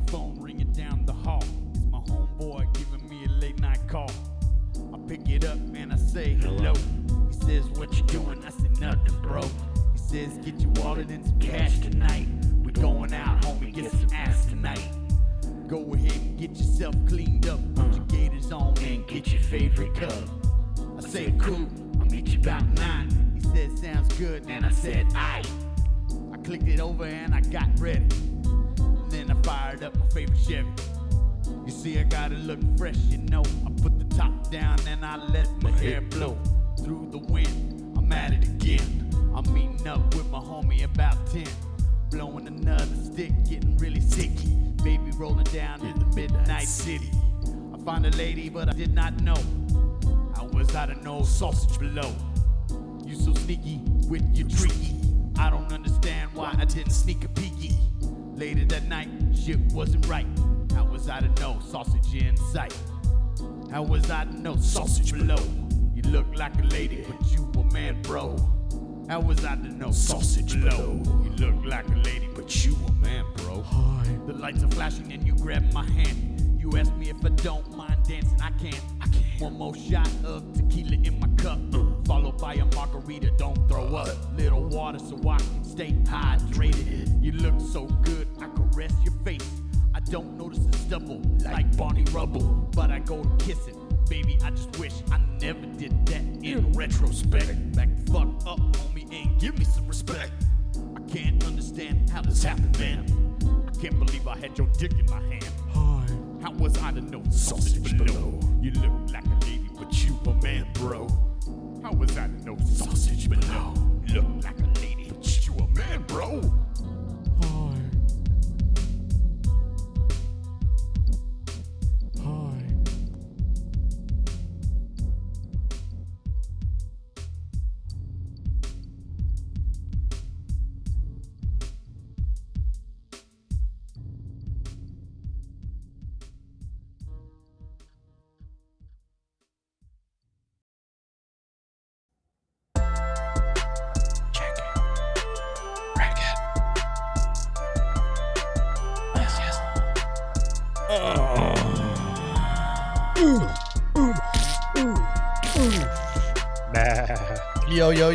phone ringing down the hall. It's my homeboy giving me a late night call. I pick it up and I say hello. He says, what you doing? I say nothing, bro. He says, get your wallet and some cash tonight. We going out, homie, get some ass tonight. Go ahead and get yourself cleaned up. Put your gators on and get your favorite cup. I say, cool, I'll meet you about 9. He said, sounds good, and I said, aight. I clicked it over and I got ready. And then I fired up my favorite Chevy. You see, I gotta look fresh, you know. I put the top down and I let my hair blow. Through the wind, I'm at it again. I'm meeting up with my homie about 10. Blowing another stick, getting really sicky. Baby rolling down in the midnight city. I found a lady, but I did not know. How was I to know sausage below? You so sneaky with your tricky. I don't understand why I didn't sneak a peeky. Later that night, shit wasn't right. How was I to know sausage in sight? How was I to know sausage below? You look like a lady, but you a man, bro. How was I to know sausage below? You look like a lady, but you a man, bro. Hi. The lights are flashing and you grab my hand. You ask me if I don't mind dancing. I can. One more shot of tequila in my cup, followed by a margarita. Don't throw up. Little water so I can stay hydrated. You look so good, I caress your face. I don't notice the stubble like Barney Rubble, but I go to kiss it. Baby, I just wish I never did that in retrospect. Back the fuck up, homie, and give me some respect. I can't understand how this happened, man. I can't believe I had your dick in my hand. Hi. How was I to know sausage below? You look like a lady, but you a man, bro. How was I to know sausage below? You look like a lady, but you a man, bro. Hi.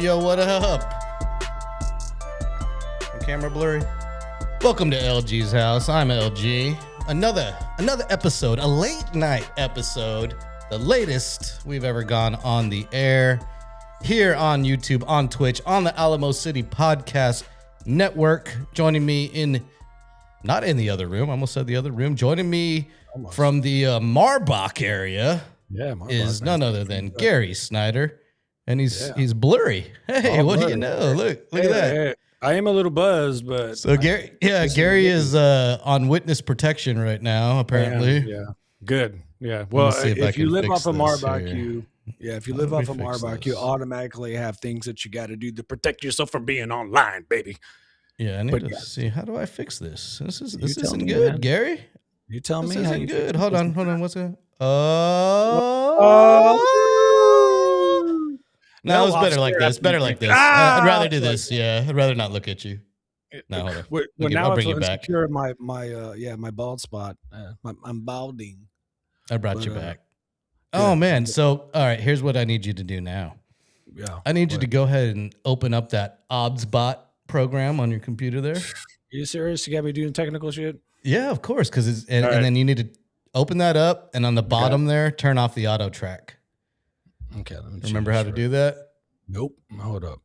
Yo, what up? Camera blurry. Welcome to LG's house. I'm LG. Another episode, a late night episode, the latest we've ever gone on the air here on YouTube, on Twitch, on the Alamo City Podcast Network. Joining me not in the other room, I almost said the other room. Joining me from the Marbach area is none other than Gary Snyder. And he's blurry. Hey, what do you know? Look at that. Hey, I am a little buzzed, but so Gary is on witness protection right now. Apparently, yeah. Good, yeah. Well, if you live off of Marbach, you automatically have things that you got to do to protect yourself from being online, baby. Yeah, I need to see how do I fix this. This isn't good, man. Gary. You tell me. This isn't good. Hold on. What's it? No, it's better like this. I'd rather do this. Yeah, I'd rather not look at you. No, hold on. Well, now I'll bring you back. My bald spot. I'm balding. I brought you back. Oh man. So all right, here's what I need you to do now. Yeah. I need you to go ahead and open up that OBSBot program on your computer there. You serious? You got me doing technical shit? Yeah, of course. Because and then you need to open that up, and on the bottom there, turn off the auto track. Okay, let me remember how to do that? Nope. Hold up.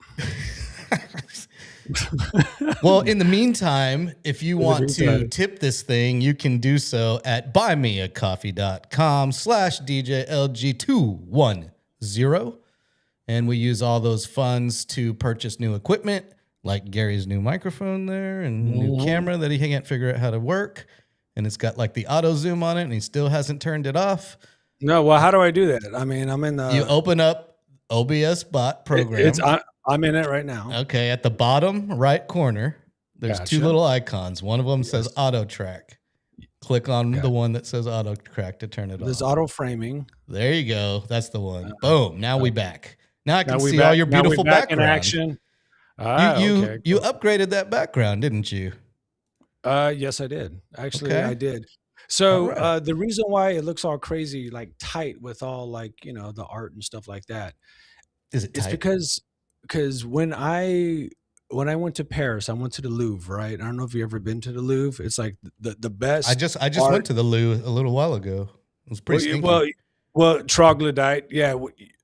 Well, in the meantime, if you want to tip this thing, you can do so at buymeacoffee.com/DJLG210. And we use all those funds to purchase new equipment, like Gary's new microphone there and new camera that he can't figure out how to work. And it's got like the auto zoom on it, and he still hasn't turned it off. No, well, how do I do that? I mean, I'm in the... You open up OBSBot program. I'm in it right now. Okay, at the bottom right corner, there's two little icons. One of them says auto track. Click on the one that says auto track to turn it off. There's auto framing. There you go. That's the one. Boom. Now we back. Now I can see all your beautiful background. In action. You upgraded that background, didn't you? Yes, I did. Actually, I Okay. did. All So, right. the reason why it looks all crazy, like tight with all like, the art and stuff like that, Is it it's tight? because when I went to Paris, I went to the Louvre, right? I don't know if you ever been to the Louvre. It's like the I best just went art. to the loo a little while ago. It was Well, pretty stinky. troglodyte. Yeah.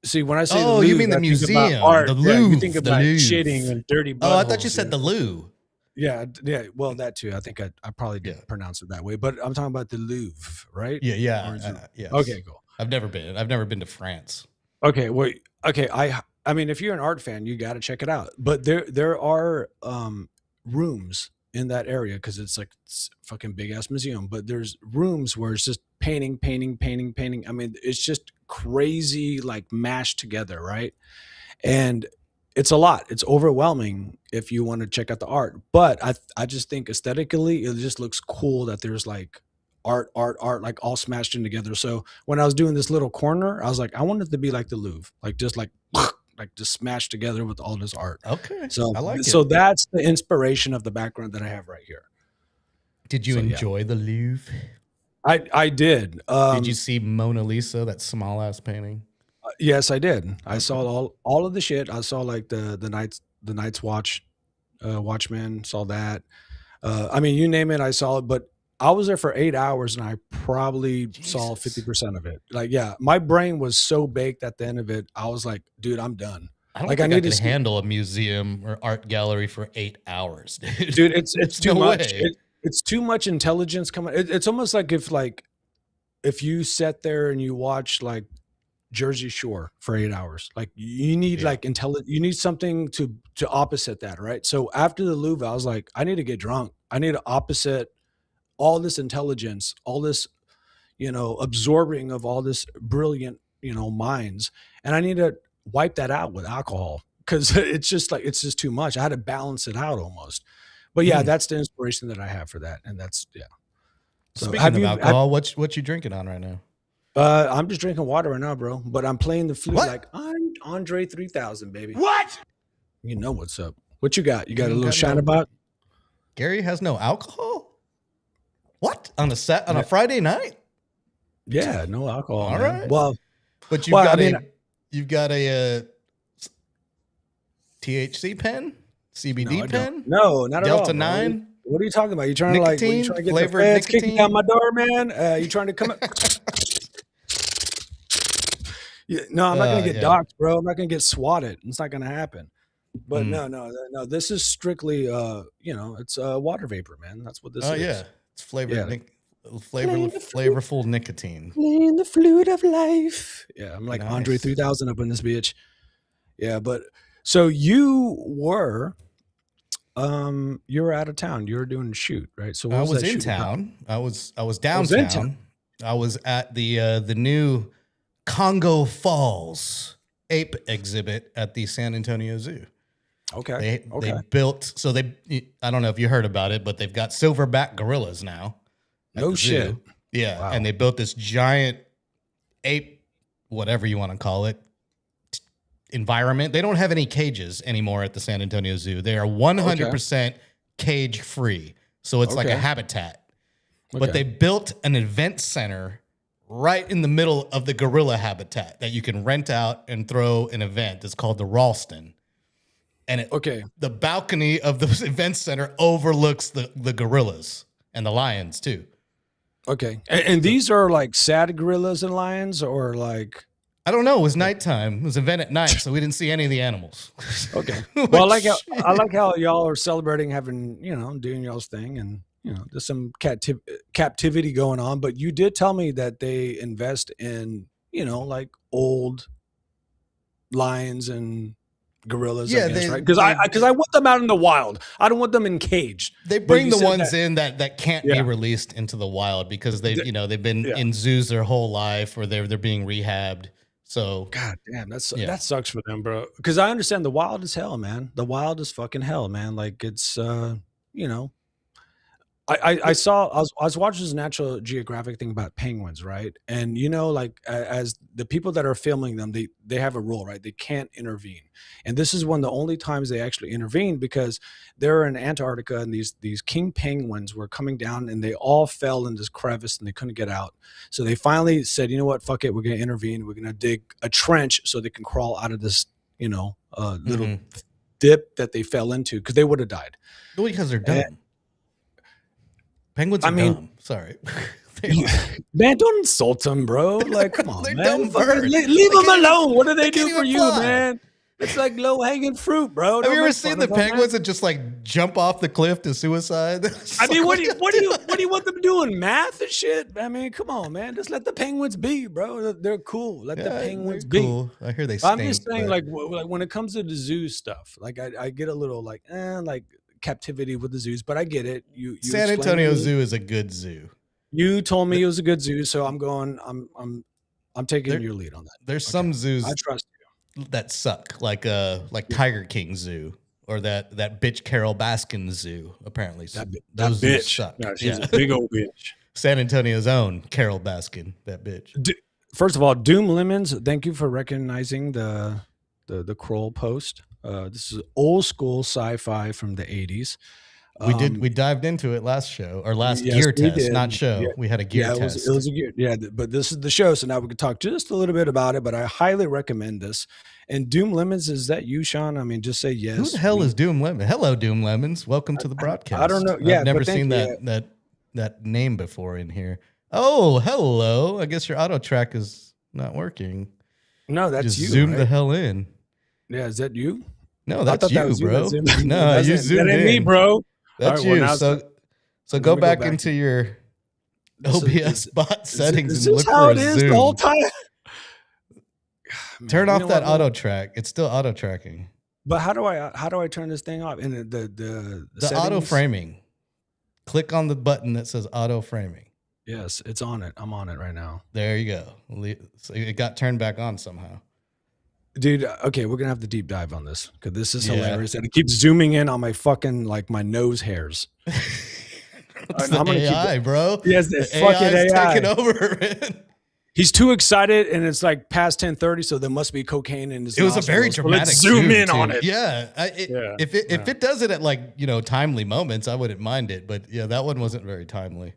See, when I say the Oh, you mean Louvre, the I think about museum, the art. Yeah, you think Louvre, the about shitting Louvre. and dirty Oh, I thought you buttholes. said the loo. Yeah, yeah. Well, that too. I think I probably Yeah. didn't pronounce it that way, but I'm talking about the Louvre, right? Yeah, Or is yeah, it? yes. Okay, cool. I've never been. I've never been to France. Okay, wait. Okay, I mean, if you're an art fan, you got to check it out. But there are rooms in that area because it's fucking big ass museum. But there's rooms where it's just painting, painting, painting, painting. I mean, it's just crazy, like mashed together, right? And it's a lot. It's overwhelming if you want to check out the art. But I just think aesthetically, it just looks cool that there's like art, like all smashed in together. So when I was doing this little corner, I was like, I want it to be like the Louvre, like just like just smashed together with all this art. Okay. So I like so it. that's the inspiration of the background that I have right here. Did you So yeah, enjoy the Louvre? I did. Did you see Mona Lisa, that small ass painting? Yes, I did. I saw Okay. all of the shit. I saw like the Night's Watch, Watchmen. Saw that. I mean, you name it, I saw it. But I was there for 8 hours, and I probably saw fifty Jesus. percent of it. Like, yeah, my brain was so baked at the end of it. I was like, dude, I'm done. I don't Like, I think I need to could see, handle a museum or art gallery for 8 hours, dude. dude. It's There's too no much. way. It's too much intelligence coming. It's almost like if you sat there and you watch like Jersey Shore for 8 hours. Like you need Yeah. like you need something to opposite that, right? So after the Louvre, I was like, I need to get drunk. I need to opposite all this intelligence, all this, absorbing of all this brilliant, minds. And I need to wipe that out with alcohol because it's just too much. I had to balance it out almost. But yeah, Mm. that's the inspiration that I have for that. And that's yeah. So Speaking of alcohol, what you drinking on right now? I'm just drinking water right now, bro. But I'm playing the flute What? like I'm Andre 3000, baby. What? You know what's up. What you got? You You got a don't little got shine no about? Gary has no alcohol? What? On a Yeah, Friday night? yeah, no alcohol, All man. right. Well, But I mean, you've got a THC pen, no, CBD I don't. pen, No, not at all, Delta bro. 9, What are you talking about? You trying to like? What you nicotine, trying to get the flavored feds kicking down nicotine. my door, man? You trying to come? Yeah, no, I'm not gonna get Yeah. doxxed, bro. I'm not gonna get swatted. It's not gonna happen. But Mm. no. This is strictly, it's water vapor, man. That's what this Oh is. yeah. It's flavored Yeah. Playing the flute, flavorful nicotine. playing the flute of life. Yeah, I'm like Andre Nice. 3000 up in this bitch. Yeah, but so you were out of town. You were doing a shoot, right? So what I was was that in shoot about? town. I was I was in town. downtown. I was at the new Congo Falls ape exhibit at the San Antonio Zoo. Okay. They Okay. built so they I don't know if you heard about it, but they've got silverback gorillas now at No the shit. zoo. Yeah, and Wow. they built this giant ape, whatever you want to call it, environment. They don't have any cages anymore at the San Antonio Zoo. They are Okay. 100% cage free. So it's like a Okay. habitat. But Okay. they built an event center right in the middle of the gorilla habitat that you can rent out and throw an event. It's called the Ralston. And Okay. the balcony of the event center overlooks the gorillas and the lions too. Okay. And these are like sad gorillas and lions, or like I don't know. It was nighttime. It was an event at night, so we didn't see any of the animals. okay. Well, Which, I like how y'all are celebrating having, doing y'all's thing, and there's some captivity going on. But you did tell me that they invest in, like old lions and gorillas, I yeah, guess, right? Because I want them out in the wild. I don't want them in cage. they But bring you the said ones that, in that can't be yeah, released into the wild because th- they've been yeah. in zoos their whole life or they're being rehabbed. So God damn, yeah, that sucks for them, bro. Because I understand the wild is hell, man. The wild is fucking hell, man. Like it's, you know, I saw I was watching this Natural Geographic thing about penguins, right? And like as the people that are filming them, they have a rule, right? They can't intervene, and this is one of the only times they actually intervene because they're in Antarctica, and these king penguins were coming down, and they all fell in this crevice, and they couldn't get out. So they finally said, you know what, fuck it, we're gonna intervene. We're gonna dig a trench so they can crawl out of this, little dip that they fell into because they would have died. Well, because they're dumb. Penguins are dumb. Sorry. Man, don't insult them, bro. Like, come on, They're man. dumb birds. Leave them alone. What do they do can't for even you, fly. man? It's like low hanging fruit, bro. Have Don't you ever make seen fun the of them, man. penguins that just like jump off the cliff to suicide? I mean, what do you want them doing? Math and shit? I mean, come on, man. Just let the penguins be, bro. They're cool. Let the penguins be. Cool. I hear they I'm stink, just saying, but- like when it comes to the zoo stuff, like I get a little like captivity with the zoos, but I get it. You San explained Antonio to me- Zoo is a good zoo. You told me it was a good zoo, so I'm taking your lead on that. There's some zoos I trust you. that suck, like Tiger King Zoo or that bitch Carol Baskin Zoo. Apparently, That zoos bitch. suck. No, she's a big old bitch. San Antonio's own Carol Baskin, that bitch. First of all, Doom Lemons, thank you for recognizing the Kroll post. This is old school sci-fi from the 80s. We dived into it last show or last Yes, gear we test, did. not show. Yeah. We had a gear test. It was a gear. Yeah, but this is the show, so now we can talk just a little bit about it. But I highly recommend this. And Doom Lemons, is that you, Sean? I mean, just say yes. Who the hell is Doom Lemon? Hello, Doom Lemons. Welcome to the broadcast. I don't know. Yeah, I've never but thank seen you. that name before in here. Oh, hello. I guess your auto track is not working. No, that's Just you. zoom right? the hell in. Yeah, is that you? No, I that's thought that you, was you bro. that zoomed in. No, you zoomed that ain't in. me, bro. That's All right, well, you. now So let go me go back back. into your This is- OBS bot settings Is and this look how for it a is zoom. the whole time? Turn Man, off you know that what? auto track. It's still auto tracking. But how do I turn this thing off? And the The auto settings? framing. Click on the button that says auto framing. Yes, it's on it. I'm on it right now. There you go. So it got turned back on somehow. Dude, okay, we're gonna have to deep dive on this because this is Yeah. hilarious, and it keeps zooming in on my fucking my nose hairs. It's I'm the gonna keep AI, bro. Yes, the The fucking AI's AI. taking over, man. He's too excited, and it's like past 10:30, so there must be cocaine in his. It was a very nostrils. So dramatic let's zoom zoom, in too. on it. Yeah, Yeah, if it does it at timely moments, I wouldn't mind it. But yeah, that one wasn't very timely.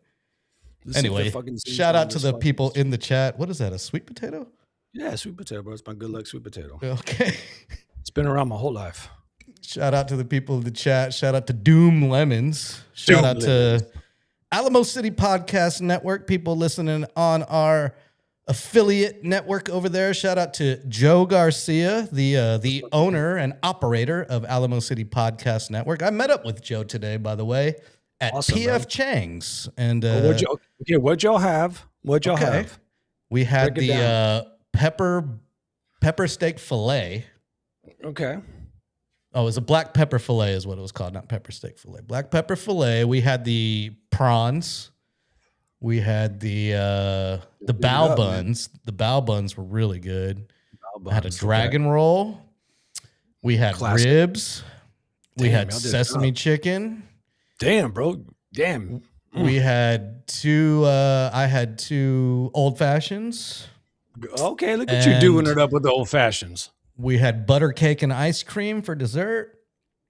Let's see if Anyway, it fucking zooms shout on out to this the fucking- people in the chat. What is that? A sweet potato? Yeah, sweet potato, bro. It's my good luck sweet potato. Okay. It's been around my whole life. Shout out to the people in the chat. Shout out to Doom Lemons. Shout Doom out to Alamo City Podcast Network. People listening on our affiliate network over there. Shout out to Joe Garcia, the owner and operator of Alamo City Podcast Network. I met up with Joe today, by the way, at Awesome, PF man. Chang's, and What'd y'all have? What'd y'all Okay. have? we had Break it the pepper steak fillet. Okay. Oh, it was a black pepper fillet is what it was called, not pepper steak fillet. Black pepper fillet. We had the prawns. We had the bao up, man. buns. The bao buns were really good. I had a buns, dragon roll. We had Classic. ribs. We Damn, had y'all did it sesame up. chicken. Damn, bro. Damn. We had two. I had two old fashions. Okay, look at you doing And- it up with the old fashions. We had butter cake and ice cream for dessert.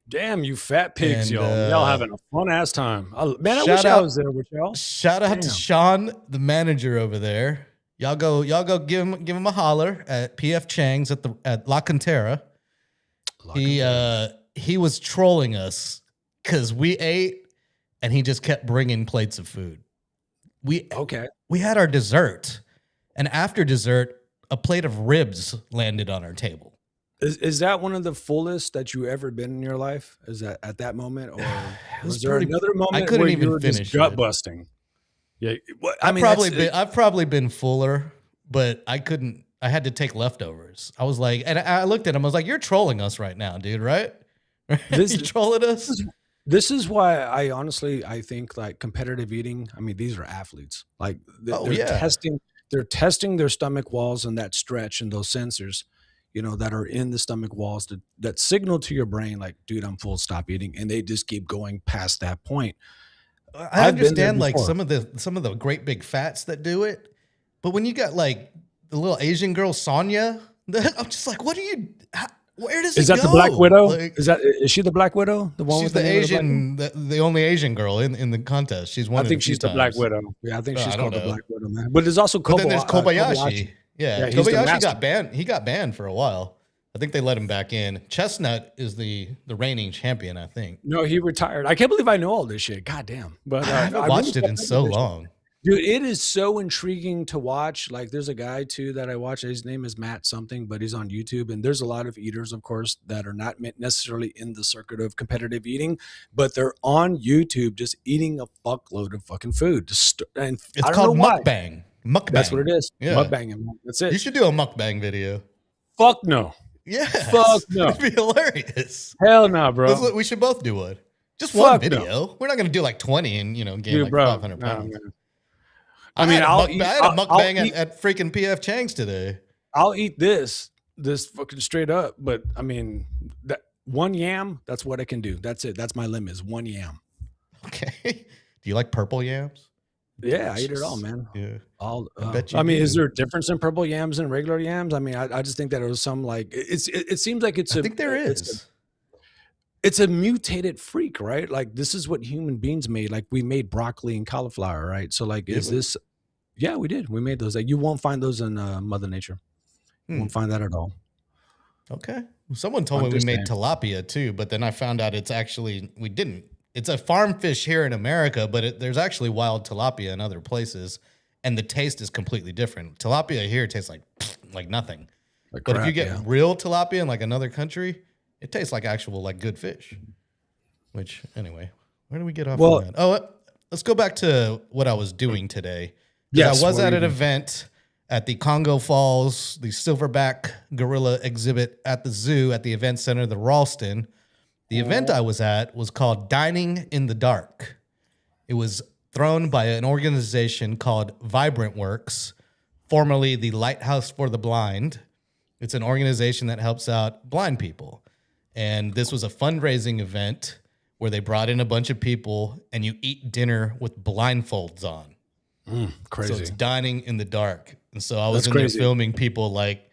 Damn, you fat pigs, And, y'all. Y'all having a fun ass time. Man, I shout wish I out- was there with y'all. Shout out to Damn. Sean, the manager over there. Y'all go give him a holler at PF Chang's at La Cantera. He was trolling us because we ate and he just kept bringing plates of food. Okay. We had our dessert, and after dessert, a plate of ribs landed on our table. Is that one of the fullest that you ever been in your life? Is that at that moment, or was was there pretty- another moment I couldn't where even you were finish just gut it. busting? Yeah, I've probably been fuller, but I couldn't. I had to take leftovers. I was like, and I looked at him. I was like, "You're trolling us right now, dude. Right? This- You trolling us?" This is why I think like competitive eating. I mean, these are athletes. Like Oh, they're yeah. they're testing their stomach walls and that stretch and those sensors, that are in the stomach walls that signal to your brain like, dude, I'm full, stop eating, and they just keep going past that point. I I've been there understand like before. some of the great big fats that do it, but when you got like the little Asian girl Sonya, I'm just like, what are you? Where does Is it that go? the Black Widow? Like, Is she the Black Widow? The one she's with the the name of the Black Widow? the only Asian girl in the contest. She's I won it a think few she's the Black times. Widow. Yeah, I think she's I don't called the know. Black Widow, man. But there's also But then there's Kobayashi. Kobayashi. Yeah, He's the Kobayashi master. got banned. He got banned for a while. I think they let him back in. Chestnut is the reigning champion, I think. No, he retired. I can't believe I know all this shit. God damn. But I haven't I watched really it in so long. Dude, it is so intriguing to watch. Like, there's a guy too that I watch. His name is Matt something, but he's on YouTube. And there's a lot of eaters, of course, that are not necessarily in the circuit of competitive eating, but they're on YouTube just eating a fuckload of fucking food. And It's I don't called know why. mukbang. Mukbang. That's what it is. Yeah. Mukbanging. That's it. You should do a mukbang video. Fuck no. Yeah. Fuck no. It'd be hilarious. Hell no, bro. We should both do one. Just one Fuck no. video. We're not going to do like 20 and, gain Dude, like bro. 500 Nah, pounds. man. I mean, I had a mukbang eat- at freaking PF Chang's today. I'll eat this fucking straight up. But I mean, that one yam, that's what I can do. That's it. That's my limit is one yam. Okay. Do you like purple yams? Yeah, I eat it all, man. Yeah. All. I bet you I mean, do. is there a difference in purple yams and regular yams? I mean, I just think that it was some like it seems like I think there is. It's a mutated freak, right? Like this is what human beings made. Like we made broccoli and cauliflower, right? So like, is this? Yeah, we did. We made those. Like you won't find those in Mother Nature. You won't find that at all. Okay. Someone told I'm me we just made saying. tilapia too, but then I found out it's actually, we didn't. It's a farm fish here in America, but there's actually wild tilapia in other places, and the taste is completely different. Tilapia here tastes like nothing. Like But if you crap, get yeah. real tilapia in like another country, it tastes like actual like good fish. Which anyway, where do we get off Well- on that? Oh, let's go back to what I was doing today. Yes, I was what at were an you event at the Congo Falls, the silverback gorilla exhibit at the zoo at the event center, the Ralston. The event I was at was called Dining in the Dark. It was thrown by an organization called Vibrant Works, formerly the Lighthouse for the Blind. It's an organization that helps out blind people. And this was a fundraising event where they brought in a bunch of people and you eat dinner with blindfolds on. Crazy. So it's dining in the dark. And so I was That's in crazy. there filming people like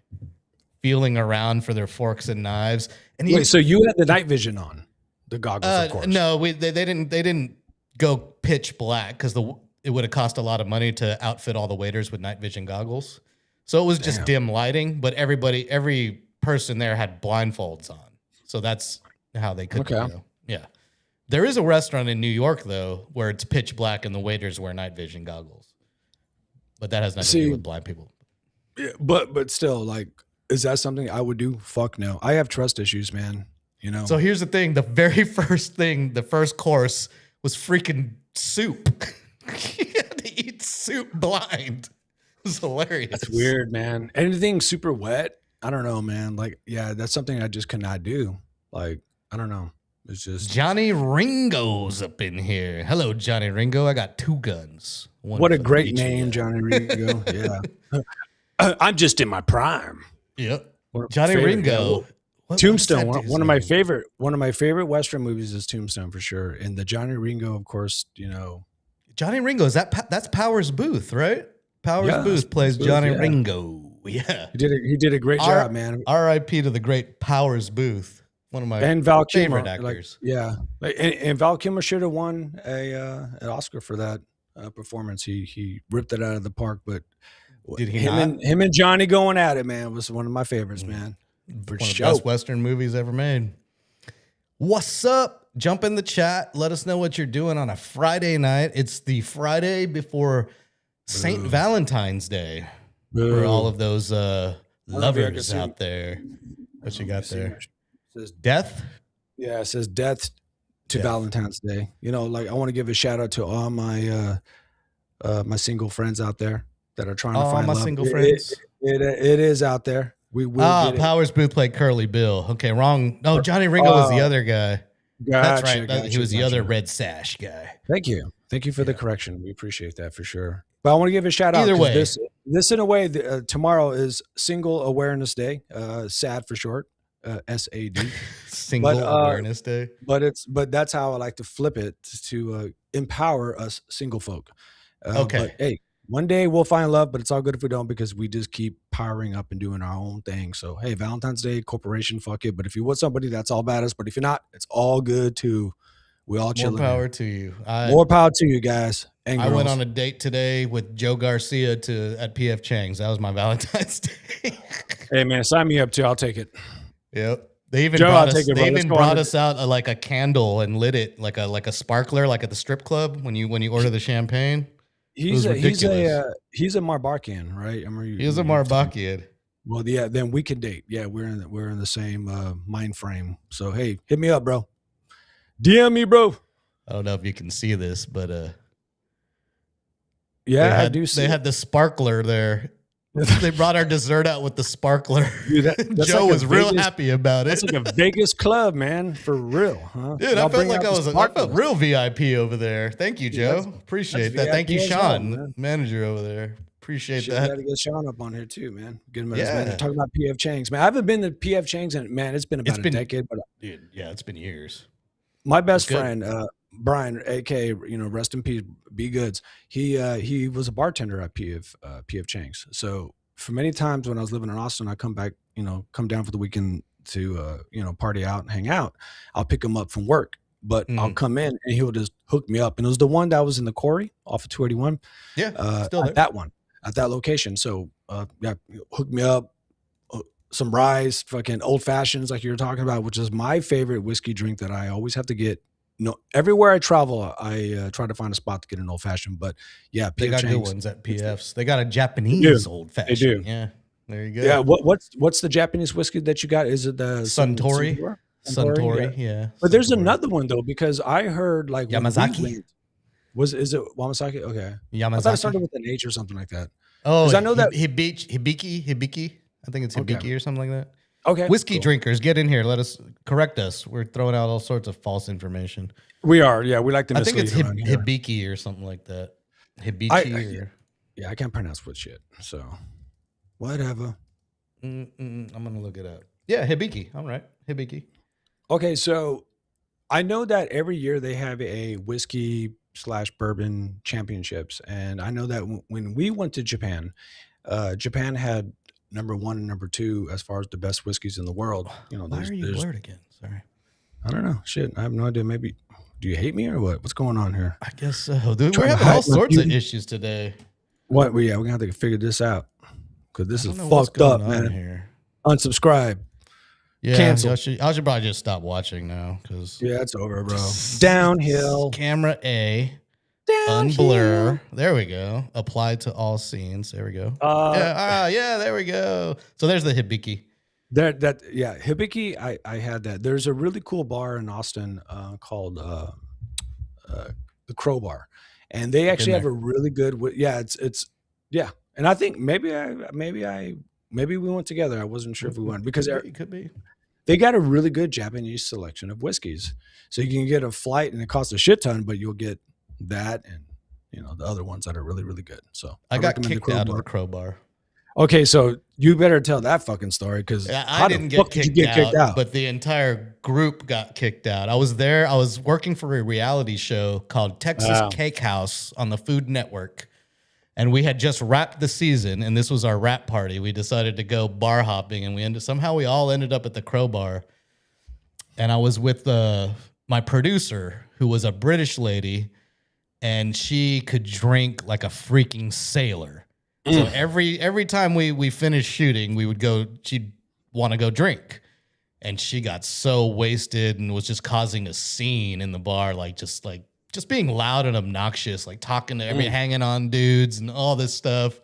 feeling around for their forks and knives. And Wait, so you had the night vision on, the goggles, of course. no, they didn't go pitch black because it would have cost a lot of money to outfit all the waiters with night vision goggles. So it was just dim lighting, but every person there had blindfolds on. So that's how they could. Okay. Yeah. There is a restaurant in New York though where it's pitch black and the waiters wear night vision goggles. But that has nothing to See- do with blind people. Yeah, but still, like, is that something I would do? Fuck no. I have trust issues, man. You know. So here's the thing: the very first thing, the first course was freaking soup. You had to eat soup blind. It was hilarious. That's weird, man. Anything super wet, I don't know, man. Like, yeah, that's something I just could not do. Like, I don't know. It's just Johnny Ringo's up in here. Hello, Johnny Ringo. I got two guns. One what a for great each of name, you. Johnny Ringo. Yeah. I'm just in my prime. Yep. One of my Johnny favorite, Ringo. yeah. What is Tombstone. that dude's One of my name? favorite Western movies is Tombstone for sure. And the Johnny Ringo, of course, you know. Johnny Ringo. That's Powers Booth, right? Powers Yeah, Booth plays Booth, Johnny yeah. Ringo. Yeah. He did a great job, man. R.I.P. to the great Powers Booth. One of my And Val Kilmer, favorite actors. yeah, and Val Kilmer should have won an Oscar for that performance. He ripped it out of the park. But Did he him not? and him and Johnny going at it, man, was one of my favorites, man. For One of the sure. best Western movies ever made. What's up? Jump in the chat. Let us know what you're doing on a Friday night. It's the Friday before St. Valentine's Day. For all of those lovers see. out there. What you got there? It says, Death? yeah, it says death to Death. Valentine's Day. You know, like I want to give a shout out to all my my single friends out there that are trying to All find my love. single It- friends. It is out there. We will get it. Powers Booth played Curly Bill. Okay, wrong. No, Johnny Ringo was the other guy. That's right. He was the other red sash guy. Thank you. Thank you for the correction. We appreciate that for sure. But I want to give a shout out. Either 'cause way. This in a way, tomorrow is Single Awareness Day, SAD for short. SAD. Single Awareness Day. But that's how I like to flip it to empower us single folk. Okay. But hey, one day we'll find love, but it's all good if we don't because we just keep powering up and doing our own thing. So hey, Valentine's Day, corporation, fuck it. But if you want somebody, that's all badass. But if you're not, it's all good too. We all More chilling. power to you. More power to you guys. And I girls. went on a date today with Joe Garcia at PF Chang's. That was my Valentine's Day. Hey man, sign me up too. I'll take it. Yep. They even Joe, brought I'll us. take it, bro. They Let's even go brought on us out like a candle and lit it like a sparkler, like at the strip club when you order the champagne. He's a Marbarkian, right? He's a Marbarkian. Well, yeah, then we can date. Yeah, we're in the same mind frame. So hey, hit me up, bro. DM me, bro. I don't know if you can see this, but yeah, I do see. They had the sparkler there. They brought our dessert out with the sparkler. Dude, Joe was real happy about it. That's like a Vegas club, man, for real, huh? Dude, I felt like I felt real VIP over there. Thank you, Joe. Appreciate that. Thank you, Sean, well, manager over there. Appreciate that. Got to get Sean up on here too, man. Get him talking about PF Chang's, man. I haven't been to PF Chang's, and man, it's been a decade. But dude, yeah, it's been years. My best friend, Brian, aka rest in peace, Be Goods. He was a bartender at PF Chang's. So for many times when I was living in Austin, I come back, come down for the weekend to party out and hang out. I'll pick him up from work, but I'll come in and he'll just hook me up. And it was the one that was in the quarry off of 281. Yeah, still at that one, at that location. So yeah, hook me up. Some rye, fucking old fashions like you were talking about, which is my favorite whiskey drink that I always have to get. Everywhere I travel, I try to find a spot to get an old fashioned. But yeah, they got good ones at PF's. They got a Japanese old fashioned. They do. Yeah, there you go. Yeah, what's the Japanese whiskey that you got? Is it the Suntory? Suntory, yeah. But there's another one though, because I heard like Yamazaki. Is it Wamasaki? Okay, Yamazaki. I thought it started with an H or something like that. Oh, I know that Hibiki. I think it's Hibiki or something like that. Okay. Whiskey drinkers, get in here. Correct us. We're throwing out all sorts of false information. We are. Yeah, we like to mislead. I think it's Hibiki or something like that. Hibichi. Yeah, I can't pronounce what shit. So, whatever. I'm going to look it up. Yeah, Hibiki. All right. Hibiki. Okay, so I know that every year they have a whiskey/bourbon championships. And I know that when we went to Japan, Japan had number 1 and number 2 as far as the best whiskeys in the world. Why are you blurred again? Sorry. I don't know. Shit, I have no idea. Maybe do you hate me or what? What's going on here? I guess so. Dude, we're having all sorts of issues today. What? Well, yeah, we're gonna have to figure this out because this is fucked up, man. Here. Unsubscribe. Yeah, cancel. I should probably just stop watching now because it's over, bro. Downhill. Camera A. Unblur. There we go. Apply to all scenes. There we go. Yeah, there we go. So there's the Hibiki. Hibiki. I had that. There's a really cool bar in Austin called the Crowbar, and they actually have a really good. And I think maybe we went together. I wasn't sure if we went because it could be. They got a really good Japanese selection of whiskeys, so you can get a flight and it costs a shit ton, but you'll get that and the other ones that are really, really good. So I got kicked out of the Crowbar. Okay, so you better tell that fucking story because I didn't get kicked out, but the entire group got kicked out. I was there. I was working for a reality show called Texas Cake House on the Food Network, and we had just wrapped the season, and this was our wrap party. We decided to go bar hopping, and we all ended up at the Crowbar. And I was with my producer, who was a British lady. And she could drink like a freaking sailor. So every time we finished shooting, she'd want to go drink. And she got so wasted and was just causing a scene in the bar, just being loud and obnoxious, like talking to hanging on dudes and all this stuff.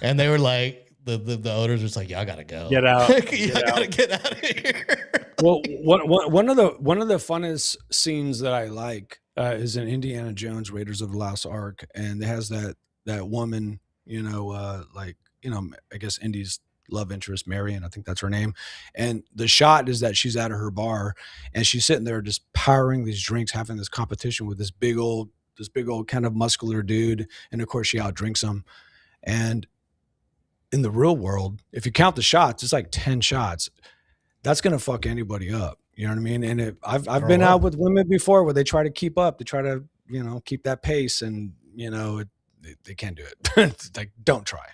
And they were like, the owners were just like, y'all gotta go. Get out. Gotta get out of here. Well, one of the funnest scenes that I like is in Indiana Jones Raiders of the Lost Ark, and it has that woman, I guess Indy's love interest, Marion, I think that's her name. And the shot is that she's out of her bar and she's sitting there just powering these drinks, having this competition with this big old kind of muscular dude. And of course she outdrinks him. And in the real world, if you count the shots, it's like 10 shots. that's gonna fuck anybody up. You know what I mean? And I've Throw been out up. with women before where they try to keep up, they try to keep that pace, and they can't do it. It's like, don't try.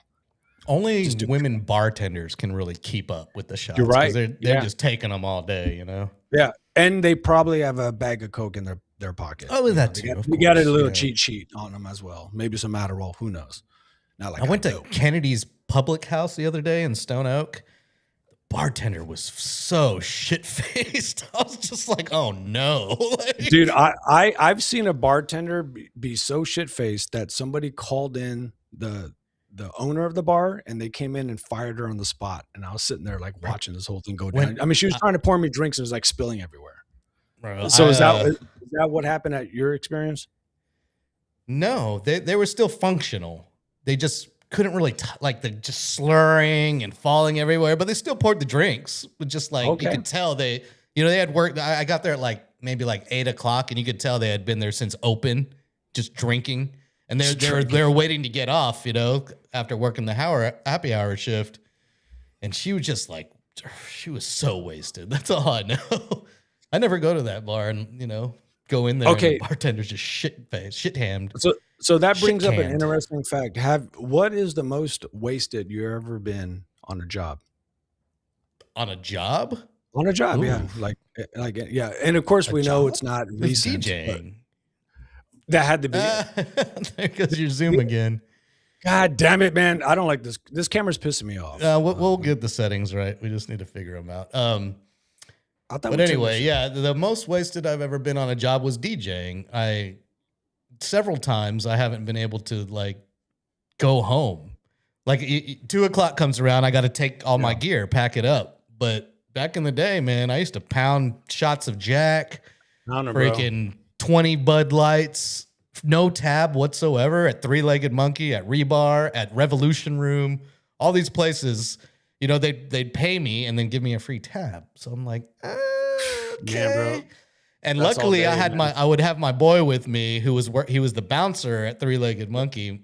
Only Just do women bartenders can really keep up with the shots. You're right. They're Yeah. just taking them all day, Yeah, and they probably have a bag of Coke in their pocket. Oh, with that They too, got, of they got a course, little yeah. cheat sheet on them as well. Maybe some Adderall. Who knows? Not like I went to do. Kennedy's Public House the other day in Stone Oak. The bartender was so shit-faced. I was just like, oh no. Like, Dude, I've seen a bartender be so shit faced that somebody called in the owner of the bar, and they came in and fired her on the spot. And I was sitting there like watching this whole thing go down. I mean, she was trying to pour me drinks and it was like spilling everywhere. bro, So is that what happened at your experience? No, they were still functional. They just couldn't really like the just slurring and falling everywhere, but they still poured the drinks. But just like you could tell they had worked. I got there at maybe 8 o'clock, and you could tell they had been there since open, just drinking. And they were waiting to get off, after working the happy hour shift. And she was just like, she was so wasted. That's all I know. I never go to that bar and, go in there. Okay. And the bartender's just shit-hammed. So that brings up an Shit-canned. interesting fact. What is the most wasted you've ever been on a job? On a job? On a job, yeah. Ooh. Yeah. And of course, we know job? it's not It's recent. DJing. That had to be it. There goes your Zoom again. God damn it, man. I don't like this. This camera's pissing me off. We'll get the settings right. We just need to figure them out. I thought But anyway, yeah, the most wasted I've ever been on a job was DJing. Several times I haven't been able to go home. 2 o'clock comes around, I got to take all my gear, pack it up. But back in the day, man, I used to pound shots of Jack, freaking 20 Bud Lights, no tab whatsoever at Three-Legged Monkey, at Rebar, at Revolution Room, all these places. They'd pay me and then give me a free tab. So I'm like, okay. Yeah, bro. And That's luckily, all day, I would have my boy with me, he was the bouncer at Three-Legged Monkey.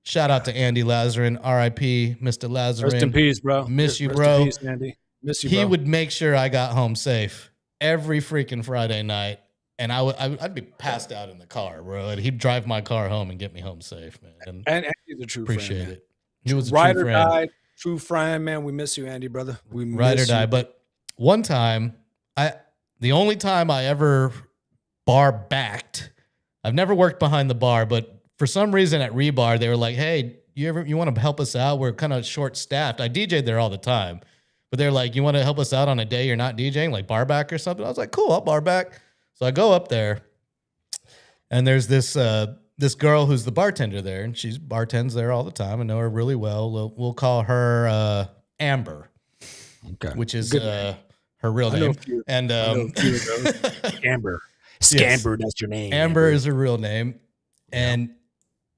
Shout out to Andy Lazarin, R.I.P. Mr. Lazarin. Rest in peace, bro. Miss you, Rest bro. in peace, Andy. Miss you, bro. He would make sure I got home safe every freaking Friday night, and I'd be passed out in the car, bro. And he'd drive my car home and get me home safe, man. And Andy's a true Appreciate friend, man. it. He was a Ride true or friend. die, true friend, man. We miss you, Andy, brother. We Ride or miss die. you. But one time, the only time I ever bar backed, I've never worked behind the bar, but for some reason at Rebar, they were like, hey, you want to help us out? We're kind of short staffed. I DJ'd there all the time, but they're like, you want to help us out on a day you're not DJing, like bar back or something? I was like, cool, I'll bar back. So I go up there, and there's this girl who's the bartender there, and she bartends there all the time. I know her really well. We'll call her Amber, which is her real name. And Amber. Yes. Scamber, that's your name. Amber is her real name. And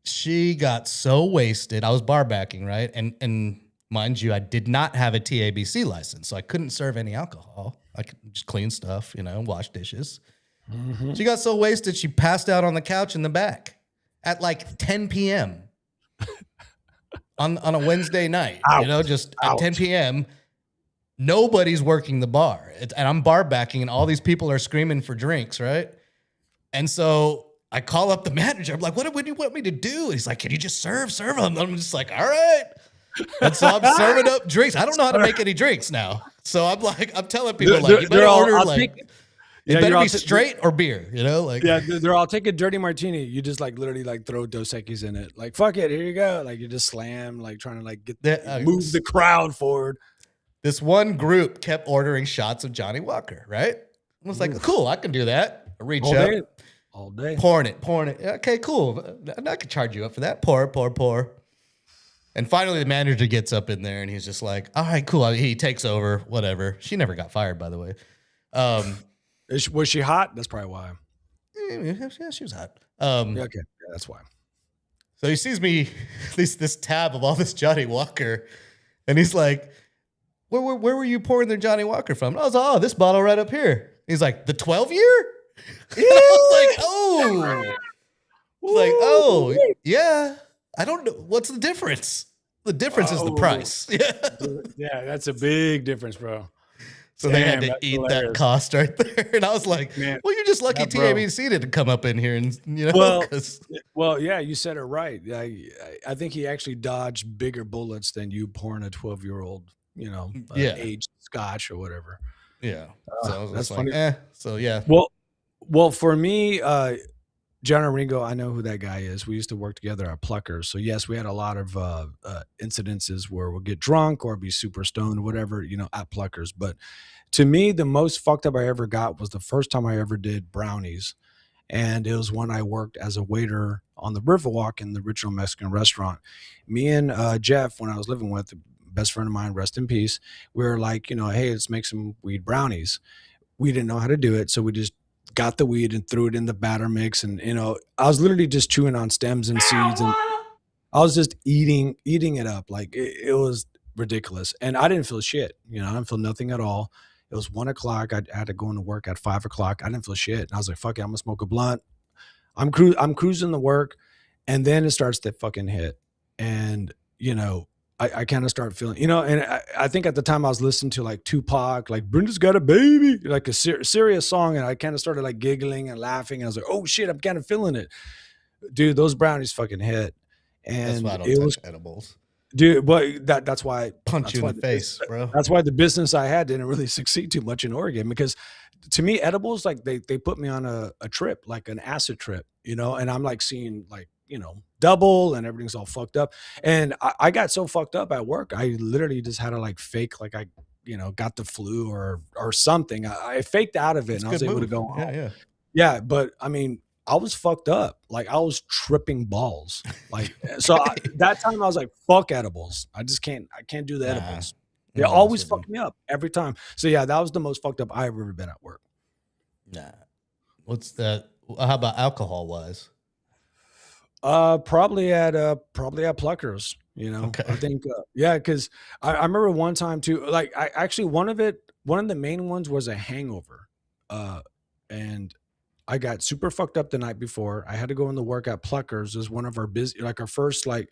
she got so wasted. I was bar backing, right? And mind you, I did not have a TABC license, so I couldn't serve any alcohol. I could just clean stuff, wash dishes. Mm-hmm. She got so wasted, she passed out on the couch in the back at 10 p.m. on a Wednesday night. Ouch. Just at 10 p.m., nobody's working the bar. And I'm bar backing, and all these people are screaming for drinks, right? And so I call up the manager. I'm like, what do you want me to do? And he's like, can you just serve them? I'm just like, all right. And so I'm serving up drinks. I don't know how to make any drinks now. So I'm telling people, you better order, it better be straight or beer, Yeah, they're all take a dirty martini. You just literally throw Dos Equis in it. Fuck it, here you go. You just slam, trying to move the crowd forward. This one group kept ordering shots of Johnny Walker, right? I was like, cool, I can do that. I reach up. All day. Pouring it. Okay, cool. I could charge you up for that. Pour. And finally the manager gets up in there and he's just like, all right, cool. He takes over, whatever. She never got fired, by the way. Was she hot? That's probably why. Yeah, she was hot. Okay, yeah, that's why. So he sees me, this tab of all this Johnny Walker, and he's like, where were you pouring the Johnny Walker from? And I was like, this bottle right up here. He's like, the 12-year? I was like, oh, yeah. I don't know. What's the difference? The difference is the price. Yeah. Yeah, that's a big difference, bro. So they had Damn, to that's eat that hilarious. cost right there. And I was like, Man, well, you're just lucky yeah, bro. TABC didn't come up in here and, Well, because well, yeah, you said it right. I think he actually dodged bigger bullets than you pouring a 12-year-old, yeah, aged scotch or whatever. yeah. So I was That's just like, funny. So yeah. Well, for me, John Ringo, I know who that guy is. We used to work together at Pluckers. So yes, we had a lot of incidences where we'll get drunk or be super stoned or whatever, at Pluckers. But to me, the most fucked up I ever got was the first time I ever did brownies. And it was when I worked as a waiter on the Riverwalk in the original Mexican restaurant. Me and Jeff, when I was living with, best friend of mine, rest in peace, we were like, hey, let's make some weed brownies. We didn't know how to do it, so we just got the weed and threw it in the batter mix. And I was literally just chewing on stems and seeds, and I was just eating it up. Like it was ridiculous. And I didn't feel shit. I didn't feel nothing at all. It was 1 o'clock. I had to go into work at 5 o'clock. I didn't feel shit. And I was like, fuck it, I'm gonna smoke a blunt. I'm cruising to work. And then it starts to fucking hit. And I kind of start feeling, and I think at the time I was listening to like Tupac, like Brenda's Got a Baby, like a serious song. And I kind of started like giggling and laughing. And I was like, oh shit, I'm kind of feeling it. Dude, those brownies fucking hit. That's And why I don't it touch was, edibles. dude, but that's why Punch you in the face, bro. that's why the business I had didn't really succeed too much in Oregon, because to me, edibles, like they put me on a trip, like an acid trip, and I'm like seeing like, double and everything's all fucked up. And I got so fucked up at work. I literally just had to like fake, like I, got the flu or something. I faked out of it and I was able to go home. Yeah. Yeah. But I mean, I was fucked up. Like I was tripping balls. Like, so that time I was like, fuck edibles. I can't do the edibles. They always fuck me up every time. So yeah, that was the most fucked up I've ever been at work. Nah. What's that? How about alcohol wise? Probably at Pluckers, Okay. I think, yeah, because I remember one time too, like I actually one of the main ones was a hangover. And I got super fucked up the night before. I had to go into work at Pluckers. It was one of our busy, like our first, like,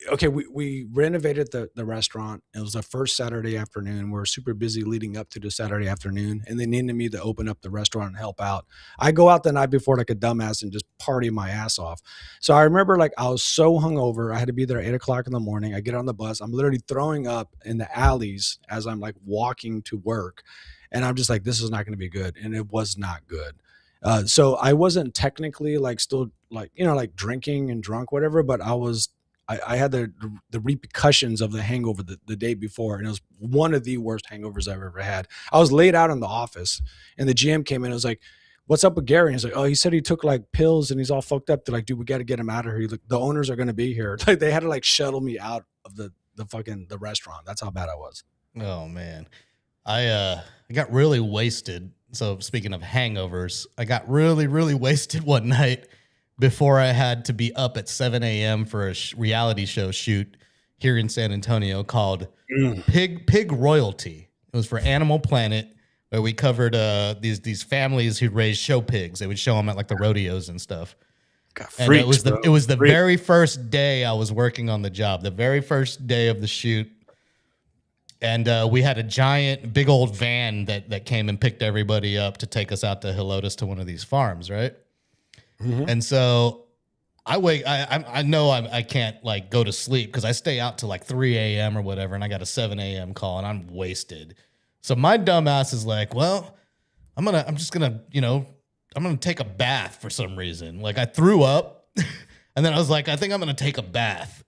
okay, we renovated the restaurant. It was the first Saturday afternoon. We were super busy leading up to the Saturday afternoon, and they needed me to open up the restaurant and help out. I go out the night before like a dumbass and just party my ass off. So I remember like I was so hungover. I had to be there at 8 o'clock in the morning. I get on the bus. I'm literally throwing up in the alleys as I'm like walking to work. And I'm just like, this is not going to be good. And it was not good. So I wasn't technically like still like, like drinking and drunk, whatever, but I had the repercussions of the hangover the day before. And it was one of the worst hangovers I've ever had. I was laid out in the office and the GM came in. I was like, what's up with Gary? And he's like, oh, he said he took like pills and he's all fucked up. They're like, dude, we got to get him out of here. Like, the owners are going to be here. Like they had to like shuttle me out of the restaurant. That's how bad I was. Oh man. I got really wasted. So speaking of hangovers, I got really, really wasted one night before I had to be up at 7 a.m. for a reality show shoot here in San Antonio called Pig Royalty. It was for Animal Planet, where we covered these families who raised show pigs. They would show them at like the rodeos and stuff. And it was the very first day I was working on the job, the very first day of the shoot. And we had a giant, big old van that came and picked everybody up to take us out to Helotes to one of these farms, right? Mm-hmm. And so I know I can't like go to sleep because I stay out till like 3 a.m. or whatever, and I got a 7 a.m. call, and I'm wasted. So my dumb ass is like, well, I'm just gonna take a bath for some reason. Like I threw up, and then I was like, I think I'm gonna take a bath.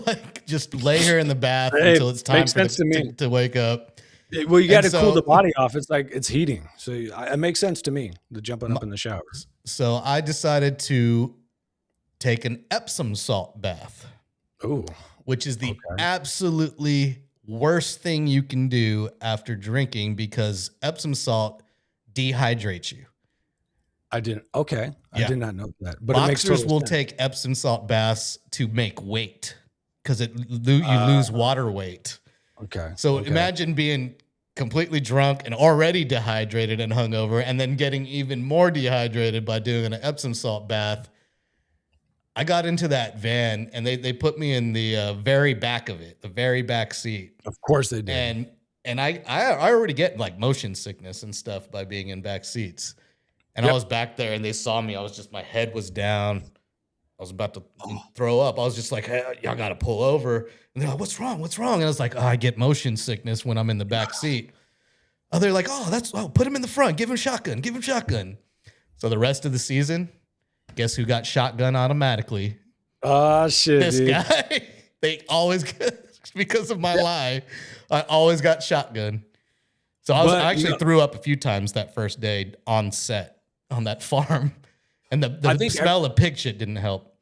Like just lay here in the bath until it's time for to wake up. Well, you got to cool the body off. It's like it's heating. So it makes sense to me, the jumping up in the shower. So I decided to take an Epsom salt bath. Ooh. Which is the absolutely worst thing you can do after drinking because Epsom salt dehydrates you. I didn't. Okay. Yeah. I did not know that. But boxers will take Epsom salt baths to make weight because you lose water weight. Okay. So imagine being completely drunk and already dehydrated and hungover and then getting even more dehydrated by doing an Epsom salt bath. I got into that van and they put me in the very back of it, the very back seat. Of course they did. And And I already get like motion sickness and stuff by being in back seats. And I was back there and they saw me. My head was down. I was about to throw up. I was just like, hey, y'all got to pull over. And they're like, what's wrong? What's wrong? And I was like, I get motion sickness when I'm in the back seat. Oh, they're like, put him in the front. Give him shotgun. Give him shotgun. So the rest of the season, guess who got shotgun automatically? Oh, shit, This dude. guy. They always, because of my lie, I always got shotgun. So I actually threw up a few times that first day on set on that farm. And the smell of pig shit didn't help.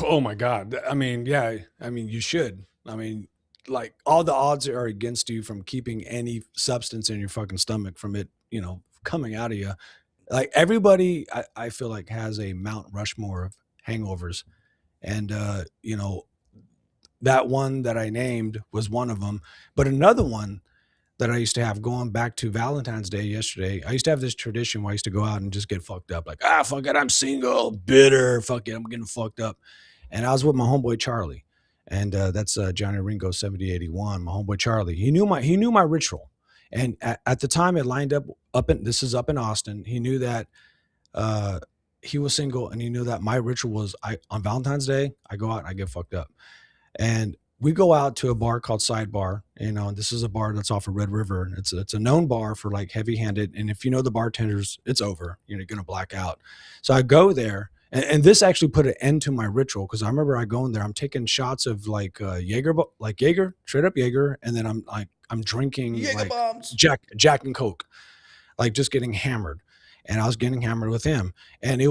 Oh my God. I mean, yeah. I mean, you should. I mean, like all the odds are against you from keeping any substance in your fucking stomach from it, coming out of you. Like everybody, I feel like has a Mount Rushmore of hangovers. And, that one that I named was one of them. But another one that I used to have going back to Valentine's Day yesterday, I used to have this tradition where I used to go out and just get fucked up. Like, fuck it, I'm single, bitter, fuck it, I'm getting fucked up. And I was with my homeboy Charlie. And that's Johnny Ringo 7081, my homeboy Charlie. He knew my ritual. And at the time it lined up this is up in Austin. He knew that he was single and he knew that my ritual was on Valentine's Day, I go out and I get fucked up. And we go out to a bar called Sidebar, and this is a bar that's off of Red River. And it's a known bar for like heavy-handed. And if you know the bartenders, it's over. You're going to black out. So I go there, and this actually put an end to my ritual because I remember I go in there, I'm taking shots of like Jaeger, straight up Jaeger, and then I'm drinking Jaeger like bombs. Jack and Coke, like just getting hammered. And I was getting hammered with him, and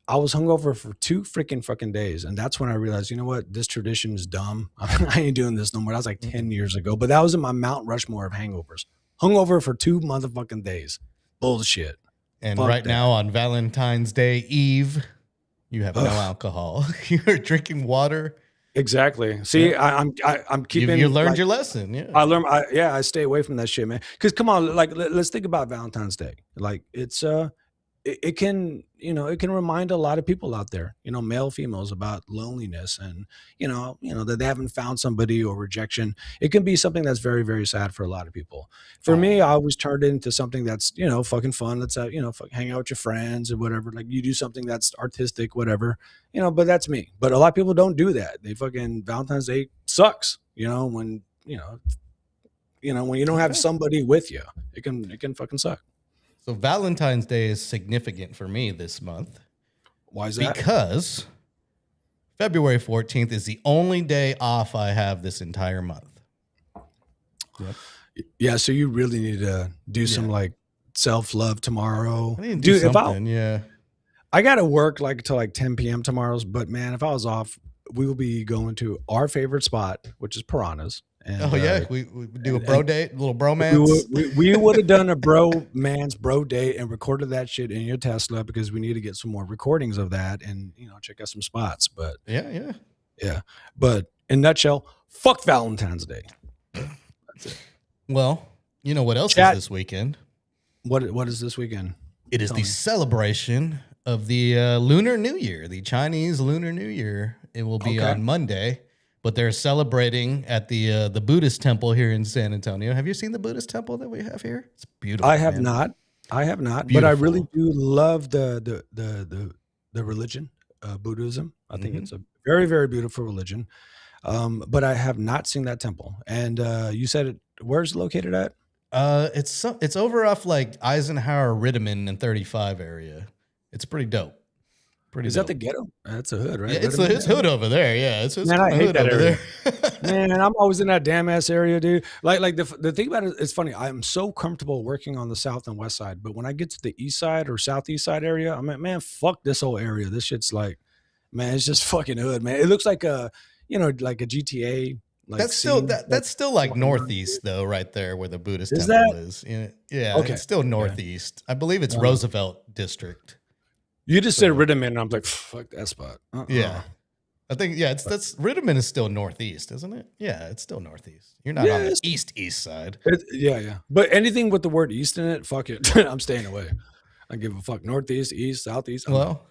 I was hungover for 2 freaking fucking days. And that's when I realized, you know what? This tradition is dumb. I ain't doing this no more. That was like 10 years ago. But that was in my Mount Rushmore of hangovers. Hungover for 2 motherfucking days. Bullshit. And Fuck right that. now on Valentine's Day Eve, you have no alcohol. You're drinking water. Exactly. See, I'm keeping. You learned your lesson. Yeah. I stay away from that shit, man. Because come on, like let's think about Valentine's Day. Like it's it can it can remind a lot of people out there, male, females, about loneliness and that they haven't found somebody or rejection. It can be something that's very, very sad for a lot of people. For me, I always turned it into something that's fucking fun. Let's hang out with your friends or whatever. Like you do something that's artistic, whatever. But that's me. But a lot of people don't do that. They fucking Valentine's Day sucks. When when you don't have somebody with you, it can fucking suck. So Valentine's Day is significant for me this month. Why is that? Because February 14th is the only day off I have this entire month. Yep. Yeah, so you really need to do some like self-love tomorrow. I need to do something, I got to work like till like 10 p.m. tomorrow's, but man, if I was off, we will be going to our favorite spot, which is Piranha's. And, we do a bro date, a little bromance. We would have done a bro date and recorded that shit in your Tesla because we need to get some more recordings of that and check out some spots. But yeah. But in a nutshell, fuck Valentine's Day. That's it. Well, you know what else is this weekend? What is this weekend? It is the celebration of the Lunar New Year, the Chinese Lunar New Year. It will be on Monday. But they're celebrating at the Buddhist temple here in San Antonio. Have you seen the Buddhist temple that we have here? It's beautiful. I have not. Beautiful. But I really do love the religion, Buddhism. I think it's a very, very beautiful religion. But I have not seen that temple. And you said where's it located at? It's over off like Eisenhower, Riddiman, and 35 area. It's pretty dope. Is that the ghetto? That's a hood, right? Yeah, it's hood over there. Yeah, it's man, I hate hood that over area. there. Man, I'm always in that damn ass area, dude. Like the thing about it, it's funny. I'm so comfortable working on the south and west side, but when I get to the east side or southeast side area, I'm like, man, fuck this whole area. This shit's like, man, it's just fucking hood, man. It looks like like a GTA. Like that's still like northeast though, right there where the Buddhist temple is. Yeah, okay. It's still northeast. I believe it's Roosevelt District. You just said Riddiman, and I'm like, fuck that spot. Yeah. I think, that's Riddiman is still northeast, isn't it? Yeah, it's still northeast. You're not on the east side. Yeah. But anything with the word east in it, fuck it. I'm staying away. I give a fuck. Northeast, east, southeast. Well,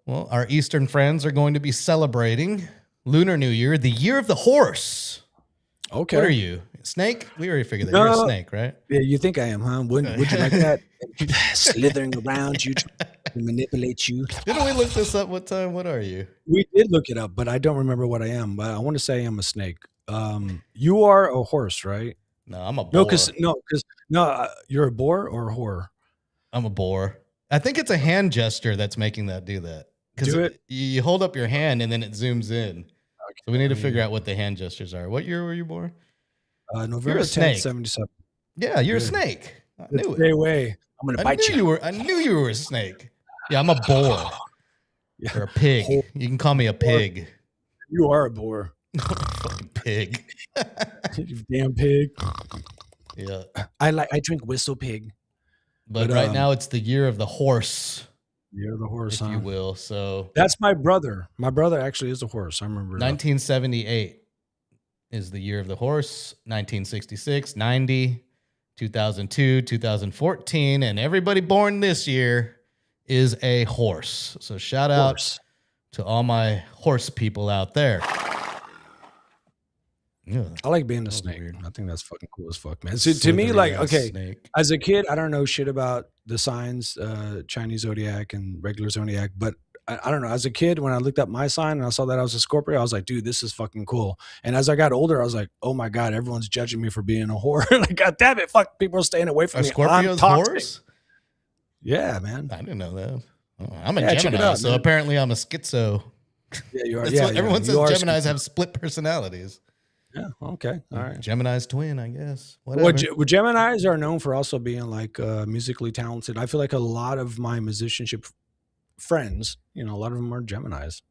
our eastern friends are going to be celebrating Lunar New Year, the year of the horse. Okay. What are you? Snake? We already figured that. You're a No. snake, right? Yeah, you think I am, huh? Would you like that? Slithering around you, trying to manipulate you. Didn't we look this up one time? What are you? We did look it up, but I don't remember what I am. But I want to say I'm a snake. You are a horse, right? No, I'm a boar. No, because you're a boar or a whore. I'm a boar. I think it's a hand gesture that's making that do that. Because Do it. you hold up your hand and then it zooms in. Okay. So we need to figure out what the hand gestures are. What year were you born? November 10th, 77. Yeah, you're a Good. snake. I Let's knew stay it. away. I'm gonna bite you. I knew you were a snake. Yeah, I'm a boar. Yeah. Or a pig. Whore. You can call me a pig. You are a boar. Fucking pig. You damn pig. Yeah. I drink whistle pig. But right now it's the year of the horse, You're the horse, if you will. So That's my brother. My brother actually is a horse. I remember. 1978 is the year of the horse. 1966, 90, 2002, 2014, and everybody born this year is a horse. So shout out to all my horse people out there. Yeah, I like being a snake. weird. I think that's fucking cool as fuck, man. So to me, like, Slithery-ass okay, snake. as a kid, I don't know shit about the signs, Chinese zodiac and regular zodiac, but I don't know. As a kid, when I looked up my sign and I saw that I was a Scorpio, I was like, dude, this is fucking cool. And as I got older, I was like, oh my God, everyone's judging me for being a whore. Like, God damn it, fuck, people are staying away from Are me. Scorpios I'm toxic. horse? Yeah, man. I didn't know that. Oh, I'm a Yeah, check it Gemini, out, so man. apparently I'm a schizo. Yeah, you are. That's Yeah, what everyone says. you are Geminis schizo. have split personalities. Yeah, okay, all right. Gemini's twin, I guess. Whatever. Well, Geminis are known for also being like musically talented. I feel like a lot of my musicianship friends, a lot of them are Geminis.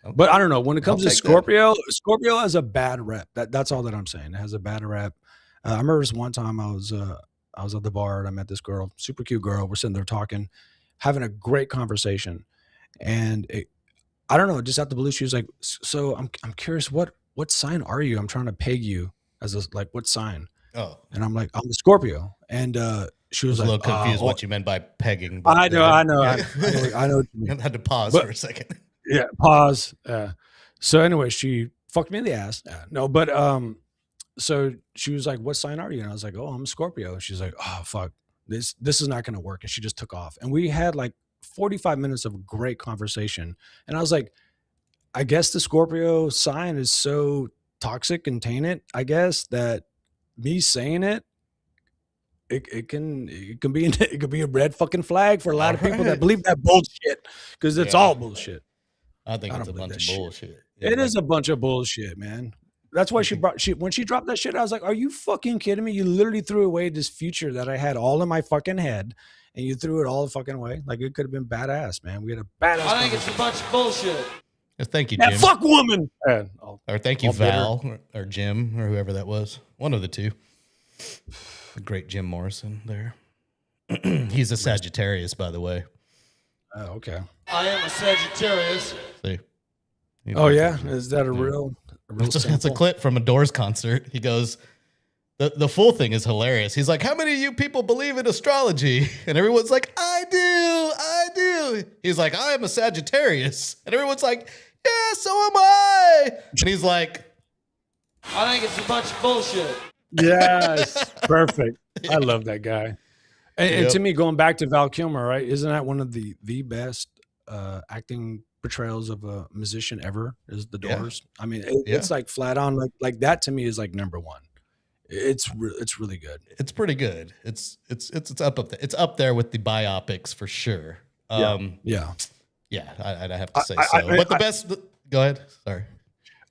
Okay. But I don't know. When it comes to take that. Scorpio has a bad rep. That's all that I'm saying. It has a bad rep. I remember this one time I was at the bar and I met this girl, super cute girl. We're sitting there talking, having a great conversation, and I don't know, just out the blue, she was like, "So I'm curious, what sign are you? I'm trying to peg you as what sign?" Oh, And I'm like, "I'm a Scorpio." And she I was was a like, little confused what you meant by pegging. I know. Yeah. I know what you mean. I had to pause But- for a second. Yeah, pause. So anyway, she fucked me in the ass. No, but so she was like, "What sign are you?" And I was like, "Oh, I'm a Scorpio." She's like, "Oh, fuck, this is not gonna work." And she just took off. And we had like 45 minutes of great conversation. And I was like, I guess the Scorpio sign is so toxic and tainted, I guess, that me saying it can be it could be a red fucking flag for a lot of people that Alright. believe that bullshit, because it's Yeah. all bullshit. I think I it's don't a believe bunch that of shit. bullshit. It is a bunch of bullshit, man. That's why when she dropped that shit, I was like, "Are you fucking kidding me? You literally threw away this future that I had all in my fucking head, and you threw it all the fucking away. Like, it could have been badass, man. We had a badass. I think it's a bunch of bullshit. Thank you, that Jim. fuck woman." Or thank you, I'll bid her. Val, or Jim, or whoever that was. One of the two. The great Jim Morrison there. He's a Sagittarius, by the way. Oh, okay. I am a Sagittarius. See? He's Oh a yeah, Sagittarius. is that a Yeah. real? It's a sample? clip from a Doors concert. He goes, the full thing is hilarious. He's like, "How many of you people believe in astrology?" And everyone's like, I do. He's like, "I am a Sagittarius." And everyone's like, "Yeah, so am I." And he's like, I think it's a bunch of bullshit. Yes, perfect. I love that guy. And Yep. to me, going back to Val Kilmer, right? Isn't that one of the best acting portrayals of a musician ever? Is The Yeah. Doors? I mean, Yeah. it's like flat on. Like that to me is like number one. It's really good. it's pretty good. It's up there. It's up there with the biopics for sure. Yeah. I'd have to say I- so. But the best. Go ahead. Sorry.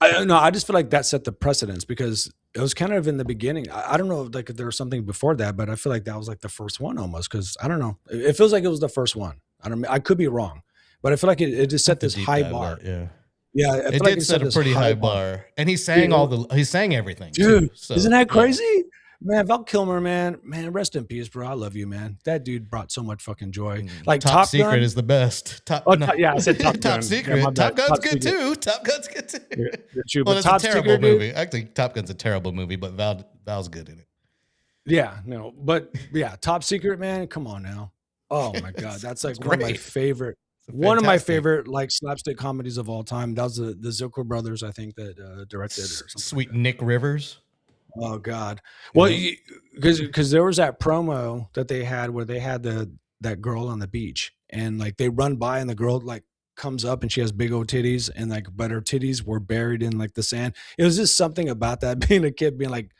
I just feel like that set the precedence, because it was kind of in the beginning. I don't know if there was something before that, but I feel like that was like the first one almost, because I don't know. It feels like it was the first one. I could be wrong, but I feel like it just set this Deep high dive bar. that, yeah. Yeah, I It feel like did set a this pretty high bar. And he sang he sang everything. Dude, too, so, isn't that yeah. crazy? Man, Val Kilmer, man, rest in peace, bro. I love you, man. That dude brought so much fucking joy. Like Top Secret Gun, is the best. yeah, I said Top Gun. Top Secret. Yeah, my Top bad. Gun's Top good Secret. too. Top Gun's good too. You're true, Well, but it's Top a terrible Secret, dude, movie. Actually, Top Gun's a terrible movie, but Val's good in it. yeah, no, but yeah, Top Secret, man. Come on now. Oh my god, that's like it's one of my great. favorite. one of my Fantastic. favorite like slapstick comedies of all time. That was the Zucker brothers, I think, that directed it or something. Sweet Nick Rivers. Oh God. Well, Yeah. because there was that promo that they had where they had that girl on the beach, and like they run by and the girl like comes up and she has big old titties, and like but her titties were buried in like the sand. It was just something about that, being a kid being like,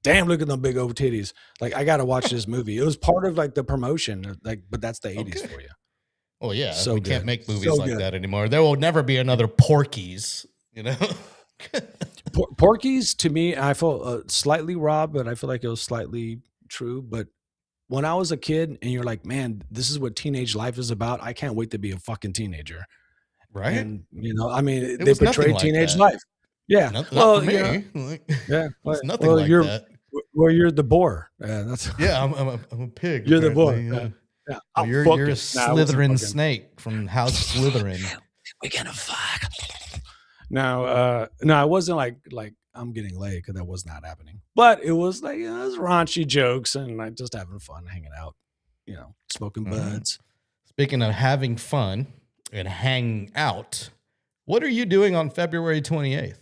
damn, look at them big old titties. Like, I gotta watch this movie. It was part of like the promotion, like, but that's the 80s Okay. for you. Oh yeah, So we good. can't make movies So like good. that anymore. There will never be another Porky's. You know. Porky's, to me, I feel slightly raw, but I feel like it was slightly true. But when I was a kid and you're like, man, this is what teenage life is about, I can't wait to be a fucking teenager. Right. And, I mean, It they was nothing portray like teenage that. life. Yeah. Not well, for me. Like, yeah. it's nothing well, like you're, that. Well, you're the boar. Yeah, that's Yeah, I'm a pig. You're the boar. apparently, yeah. Yeah. Well, you're a Slytherin snake from House Slytherin. We're gonna fuck. No, it wasn't like I'm getting laid, because that was not happening. But it was like, it was raunchy jokes and like just having fun, hanging out, smoking buds. Speaking of having fun and hanging out, what are you doing on February 28th?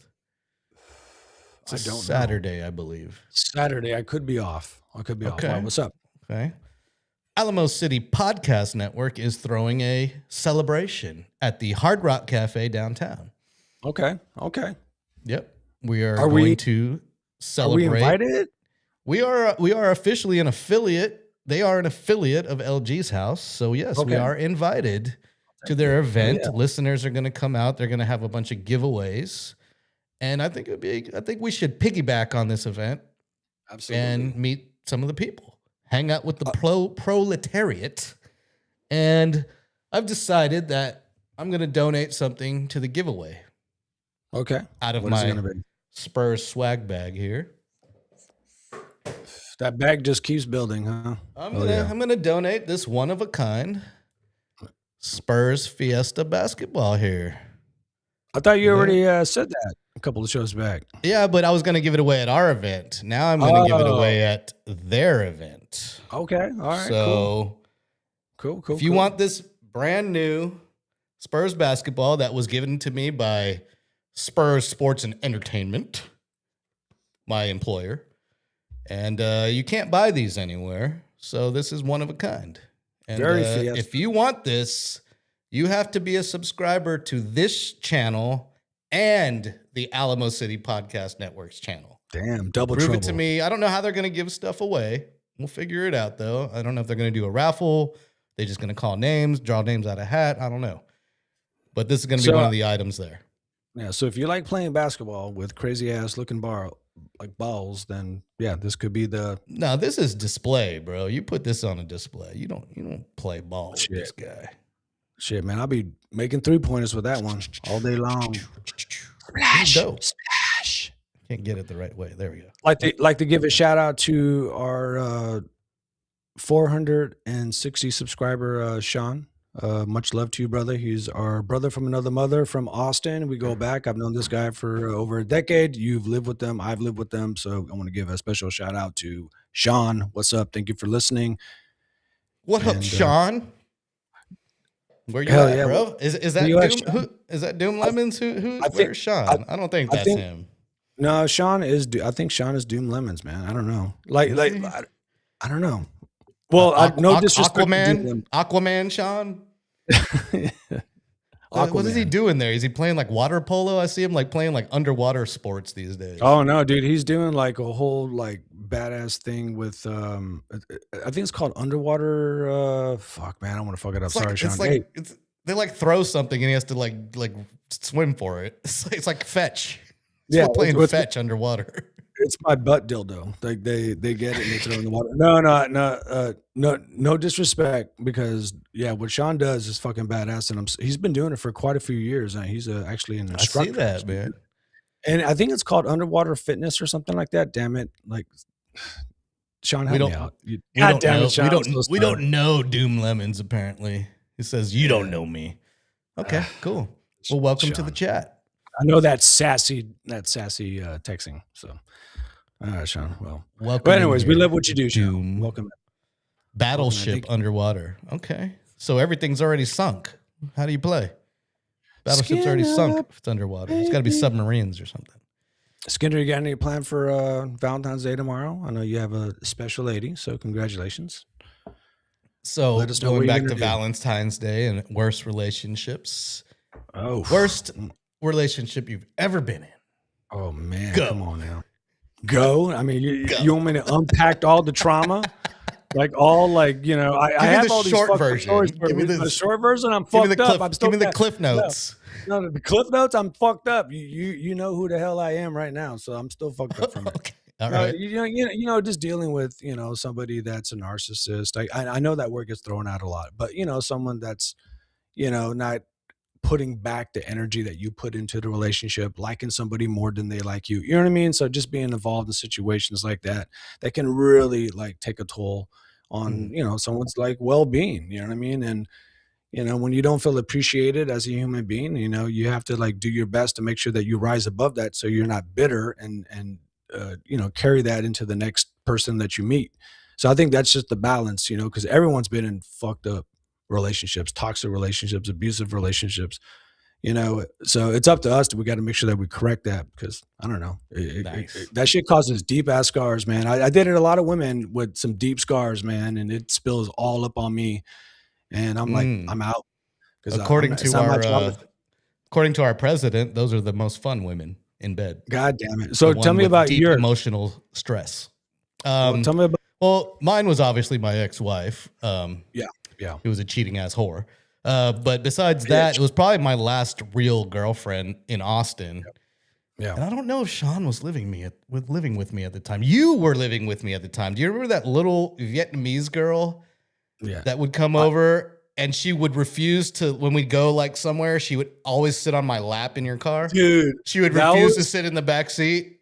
It's a I don't know. Saturday, I believe. Saturday, I could be off. Okay. Why, what's up? Okay. Alamo City Podcast Network is throwing a celebration at the Hard Rock Cafe downtown. Okay. Yep. We are Are going we- to Are celebrate. we invited? We are officially an affiliate. They are an affiliate of LG's House. So yes, we Okay. are invited to their event. yeah. Listeners are going to come out. They're going to have a bunch of giveaways. And I think we should piggyback on this event Absolutely. and meet some of the people. Hang out with the proletariat. And I've decided that I'm going to donate something to the giveaway Okay. out of What is it my gonna be? Spurs swag bag here. That bag just keeps building, huh? I'm gonna donate this one of a kind Spurs Fiesta basketball here. I thought you already said that a couple of shows back. Yeah, but I was gonna give it away at our event. Now I'm gonna give it away at their event. Okay. All right. So Cool. if you want this brand new Spurs basketball that was given to me by Spurs Sports and Entertainment, my employer, and you can't buy these anywhere, so this is one of a kind. And Very Fiesta. if you want this, you have to be a subscriber to this channel and the Alamo City Podcast Network's channel. Damn, double Prove trouble. it to me. I don't know how they're going to give stuff away. We'll figure it out, though. I don't know if they're going to do a raffle. They're just going to call names, draw names out of a hat. I don't know. But this is going to be So, one of the items there. Yeah, so if you like playing basketball with crazy ass looking balls, then yeah, this could be the No, this is display, bro. You put this on a display. You don't play ball with this guy. shit, man. I'll be making 3-pointers with that one all day long. Splash, dope. Splash. Can't get it the right way. There we go. Like to give a shout out to our 460 subscriber Sean. Much love to you, brother. He's our brother from another mother from Austin. We go back. I've known this guy for over a decade. You've lived with them. I've lived with them. So I want to give a special shout out to Sean. What's up? Thank you for listening. What up, And, Sean? Where you hell at, yeah. bro? Is that you at, Doom? Sean? Who is that? Doom Lemons? Who? I think- Where's Sean? I don't think I that's think- him. No, Sean is. I think Sean is Doom Lemons, man. I don't know. Like I don't know. Well, no disrespect. to Doom Lemons. Aquaman, Sean. What is he Aquaman. doing there? Is he playing like water polo? I see him like playing like underwater sports these days. Oh no, dude, he's doing like a whole like badass thing with I think it's called underwater fuck man, I don't want to fuck it up. It's Sorry, like, Sean. it's like they like throw something and he has to like swim for it. It's like fetch. It's Yeah, like playing it's- fetch underwater. It's my butt dildo. Like they get it and they throw it in the water. No disrespect, because yeah, what Sean does is fucking badass, and he's been doing it for quite a few years. And he's actually an I instructor. see that, man. And I think it's called underwater fitness or something like that. Damn it, like Sean, help We me don't- out. We God don't damn know. it, Sean. We don't know Doom Lemons. Apparently, he says you don't know me. Okay, cool. Well, welcome to the Sean. chat. I know that sassy texting. So, all right, Sean. Well, Welcome. but in anyways, we here, love what you do, Sean. Doom. Welcome. Battleship Thank you. underwater. Okay, so everything's already sunk. How do you play? Battleship's already sunk if it's underwater. It's got to be submarines or something. Skinner, you got any plan for Valentine's Day tomorrow? I know you have a special lady, so congratulations. So Let us know going what you're back gonna to do. Valentine's Day and worst relationships. Oh, Worst relationship you've ever been in. Oh man, Go. come on now. Go. I mean, Go. you want me to unpack all the trauma? Like all like, you know, I Give me have the all these short fucked up version. stories. Give me The this- short version, I'm Give me fucked the up. cliff, I'm still give me the cliff notes. No, the cliff notes, I'm fucked up. You know who the hell I am right now, so I'm still fucked up from it. Okay. All No, right. you know, just dealing with, you know, somebody that's a narcissist. I know that word gets thrown out a lot, but you know, someone that's, you know, not putting back the energy that you put into the relationship, liking somebody more than they like you. You know what I mean? So just being involved in situations like that can really like take a toll on, you know, someone's like well-being, you know what I mean? And you know, when you don't feel appreciated as a human being, you know, you have to like do your best to make sure that you rise above that so you're not bitter and you know, carry that into the next person that you meet. So I think that's just the balance, you know, because everyone's been in fucked up relationships, toxic relationships, abusive relationships, you know. So it's up to us. We got to make sure that we correct that because I don't know. Nice. That shit causes deep ass scars, man. I dated a lot of women with some deep scars, man, and it spills all up on me. And I'm like, I'm out. Because According it's to not my job. according to our president, those are the most fun women in bed. God damn it. The So one tell me with about deep your emotional stress. well, tell me about Well, mine was obviously my ex-wife. yeah. Who was a cheating ass whore. But besides that, it was probably my last real girlfriend in Austin. Yeah. And I don't know if Sean was living with me at the time. You were living with me at the time. Do you remember that little Vietnamese girl Yeah. that would come over and she would refuse to, when we'd go like somewhere, she would always sit on my lap in your car. Dude, She would that refuse to was- sit in the back seat.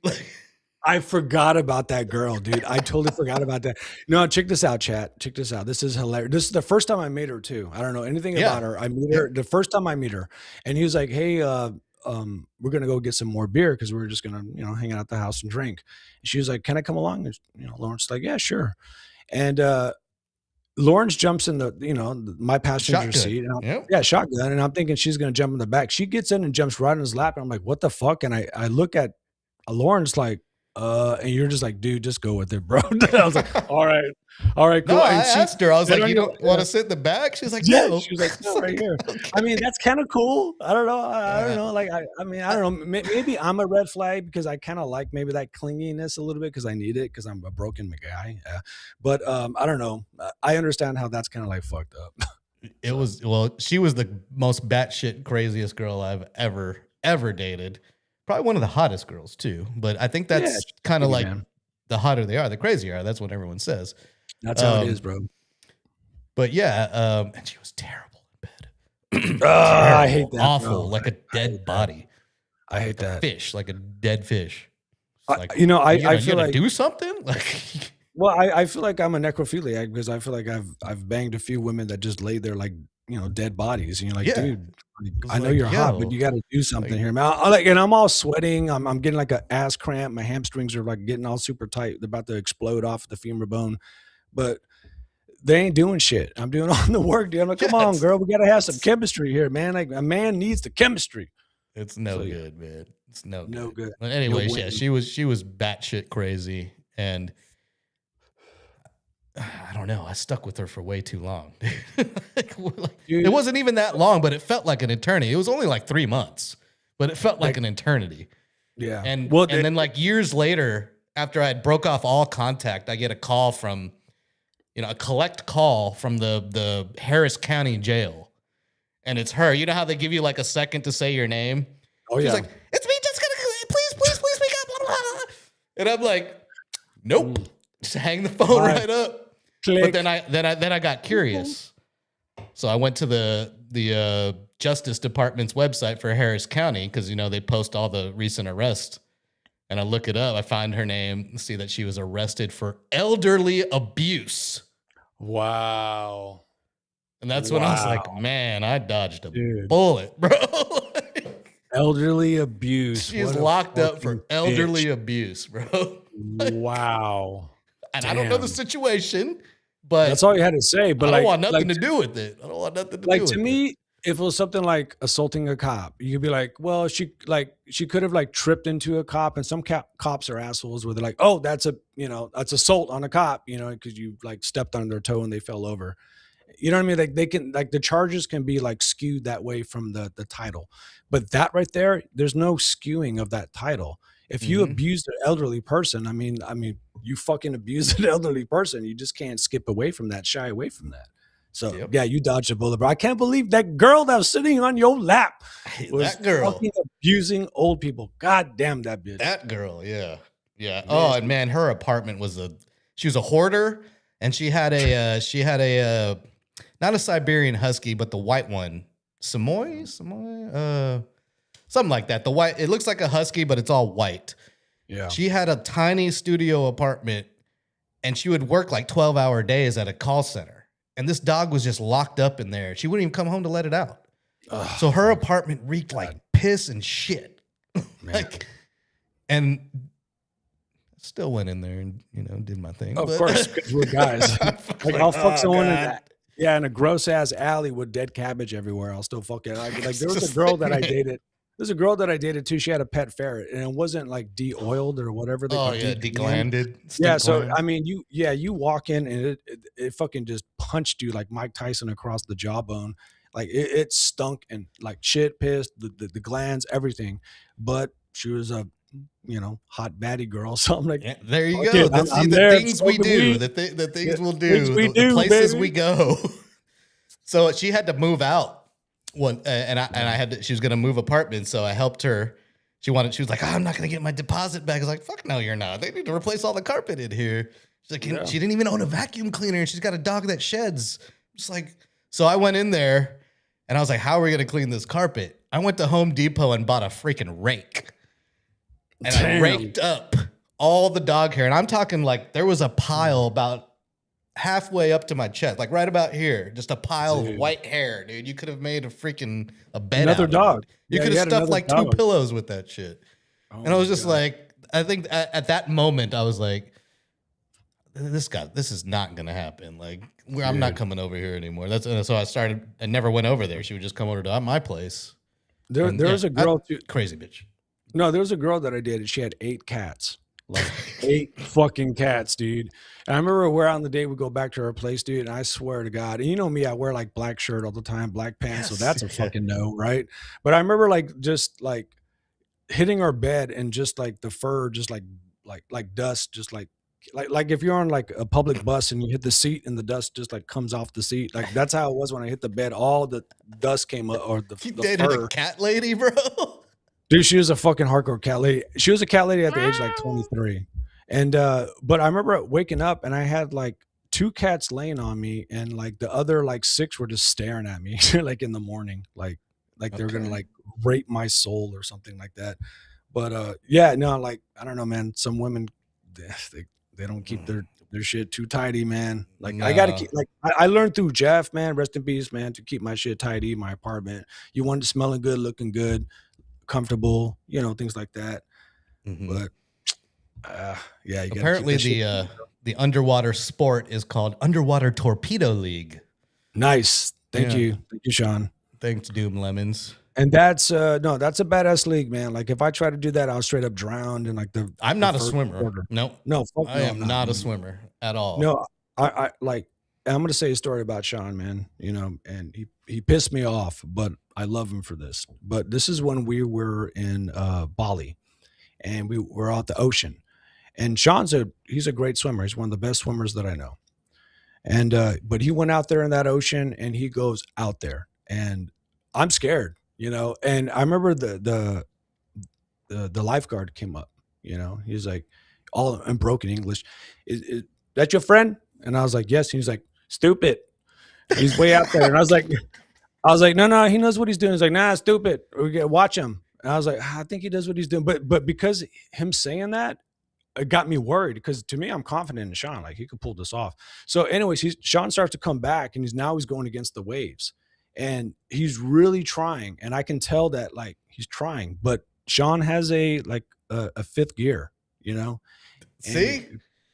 I forgot about that girl, dude. I totally forgot about that. No, check this out, chat. Check this out. This is hilarious. This is the first time I met her too. I don't know anything Yeah. about her. I meet her the first time I meet her, and he was like, "Hey, we're gonna go get some more beer because we're just gonna, you know, hang out at the house and drink." And she was like, "Can I come along?" And, you know, Lawrence like, "Yeah, sure." And Lawrence jumps in the, you know, my passenger Shotgun. seat. And Yep. yeah, shotgun. And I'm thinking she's gonna jump in the back. She gets in and jumps right in his lap. And I'm like, "What the fuck?" And I look at Lawrence like, and you're just like, "Dude, just go with it, bro." I was like, all right, cool. No, I And she- asked her. I was I like, don't "You know- don't want to sit in the back?" She's like, Yeah, "No." she was like, "No, right here." Okay. I mean, that's kind of cool. I don't know. I don't know. Like, I mean, I don't know. Maybe I'm a red flag because I kind of like maybe that clinginess a little bit because I need it because I'm a broken guy. Yeah. But I don't know. I understand how that's kind of like fucked up. It was, well, she was the most batshit craziest girl I've ever dated. Probably one of the hottest girls too. But I think that's Yeah, kind of yeah, like man. the hotter they are, the crazier are. That's what everyone says. That's how it is, bro. But yeah, and she was terrible in bed. I hate that. Awful, bro. like a dead body. I hate that. Fish, like a dead fish. It's like, You know, I you feel gotta like do something. Like, well, I feel like I'm a necrophiliac because I feel like I've banged a few women that just lay there like, you know, dead bodies, and you're like, Yeah. dude, like, It's I know like, you're hot, yo, but you got to do something like- here, man. I like, and I'm all sweating. I'm getting like a ass cramp. My hamstrings are like getting all super tight. They're about to explode off the femur bone, but they ain't doing shit. I'm doing all the work, dude. I'm like, come on, Yes. girl, we got to have some chemistry here, man. Like a man needs the chemistry. it's no So, yeah. good, man. It's no No good. good. But anyways, yeah, win. she was batshit crazy, and I don't know. I stuck with her for way too long. Dude. It wasn't even that long, but it felt like an eternity. It was only like 3 months, but it felt like an eternity. Yeah. And well, and then like years later, after I had broke off all contact, I get a call from, you know, a collect call from the Harris County Jail, and it's her. You know how they give you like a second to say your name? oh She's yeah. like, "It's me, Jessica. Please speak up." Blah, blah, blah. And I'm like, "Nope." Just hang the phone right up. Click. But then I got curious, so I went to the Justice Department's website for Harris County because, you know, they post all the recent arrests, and I look it up. I find her name, see that she was arrested for elderly abuse, Wow. and that's when I was Wow. like, man, I dodged a Dude. bullet, bro. Elderly abuse. She's What a locked up for fucking elderly bitch. abuse, bro. Wow. And I don't know the Damn. situation, but That's all you had to say. But I don't like, want nothing like, to do with it. I don't want nothing to like do with to it. me, if it was something like assaulting a cop, you could be like, well, she could have like tripped into a cop, and some cops are assholes where they're like, oh, that's assault on a cop, because you like stepped on their toe and they fell over. You know what I mean? Like they can like the charges can be like skewed that way from the title, but that right there, there's no skewing of that title. If you Mhm. abused an elderly person, I mean, you fucking abused an elderly person. You just can't skip away from that, shy away from that. So Yep. yeah, you dodged a bullet, bro. I can't believe that girl that was sitting on your lap was That girl. fucking abusing old people. God damn that bitch. That girl, yeah. Yeah. Man, Oh, and man, her apartment was she was a hoarder, and she had a not a Siberian husky, but the white one. Samoy? Something like that. The white, it looks like a husky, but it's all white. yeah. She had a tiny studio apartment, and she would work like 12-hour days at a call center. And this dog was just locked up in there. She wouldn't even come home to let it out. Ugh, So her apartment reeked like piss and shit. man. And still went in there and did my thing. Of but- course, because we're guys. Like I'll fuck someone in that. Yeah, in a gross ass alley with dead cabbage everywhere. I'll still fuck it. Like there was a girl that I dated. There's a girl that I dated too. She had a pet ferret, and it wasn't like de-oiled or whatever. They Oh call yeah, de-gland. deglanded. Yeah, stink so gland. I mean, you walk in and it fucking just punched you like Mike Tyson across the jawbone. Like it stunk and like shit, pissed, the glands, everything. But she was a hot baddie girl. So I'm like, Yeah, there you fuck go. it, That's I'm the there, things we smoking do. weed. The things we'll things do. we The do, places baby. we go. So she had to move out and I had to, she was gonna move apartments, so I helped her. She was like, oh, I'm not gonna get my deposit back. I was like, fuck no, you're not. They need to replace all the carpet in here. She's like, Yeah. she didn't even own a vacuum cleaner, and she's got a dog that sheds. Just like, so I went in there and I was like, how are we gonna clean this carpet? I went to Home Depot and bought a freaking rake. And I Damn. raked up all the dog hair. And I'm talking like there was a pile about halfway up to my chest, like right about here. Just a pile of Dude. white hair, dude. You could have made a bed Another out of dog. it. You Yeah, could you have had stuffed another like two dog. pillows with that shit. Oh And I was my just God. like, I think at that moment, I was like, this is not going to happen. Like, I'm not Dude. coming over here anymore. So I never went over there. She would just come over to my place. there And, was yeah, a girl too. Crazy bitch. No, there was a girl that I dated. She had 8 cats. Like 8 fucking cats, dude. And I remember we're on the day we go back to her place, dude. And I swear to God, and you know me, I wear like black shirt all the time, black pants. So Yes. that's a fucking no, right? But I remember like just like hitting her bed and just like the fur, just like dust, just like if you're on like a public bus and you hit the seat and the dust just like comes off the seat. Like that's how it was when I hit the bed. All the dust came up, or the You the dated fur. a cat lady, bro? Dude, she was a fucking hardcore cat lady. She was a cat lady at the age of like 23. And but I remember waking up and I had like 2 cats laying on me, and like the other like 6 were just staring at me like in the morning, like they were gonna Okay. like rape my soul or something like that. But yeah, no, like I don't know, man. Some women they don't keep their shit too tidy, man. Like I gotta No. keep like I learned through Jeff, man, rest in peace, man, to keep my shit tidy, my apartment. You want it smelling good, looking good, comfortable, things like that. Mhm. But yeah, you gotta Apparently, keep that shit the underwater sport is called Underwater Torpedo League. nice. Thank Yeah. you, Sean. Thanks, Doom Lemons. And that's no, that's a badass league, man. Like if I try to do that, I'll straight up drown in like the. I'm the not a first swimmer. quarter. Nope. No, fuck I no, am I'm not a man. swimmer at all. No, I like. I'm gonna say a story about Sean, man. And he pissed me off, but I love him for this. But this is when we were in Bali, and we were out the ocean. And he's a great swimmer. He's one of the best swimmers that I know. And but he went out there in that ocean, and he goes out there, and I'm scared, And I remember the lifeguard came up, He's like, all in broken English, is that your friend? And I was like, yes. And he's like, stupid. He's way out there, and I was like, no, he knows what he's doing. He's like, nah, stupid. We gotta watch him. And I was like, I think he does what he's doing, but because him saying that, it got me worried, because to me, I'm confident in Sean. Like he could pull this off. So anyways, Sean starts to come back, and he's going against the waves, and he's really trying. And I can tell that like he's trying, but Sean has a 5th gear, And See?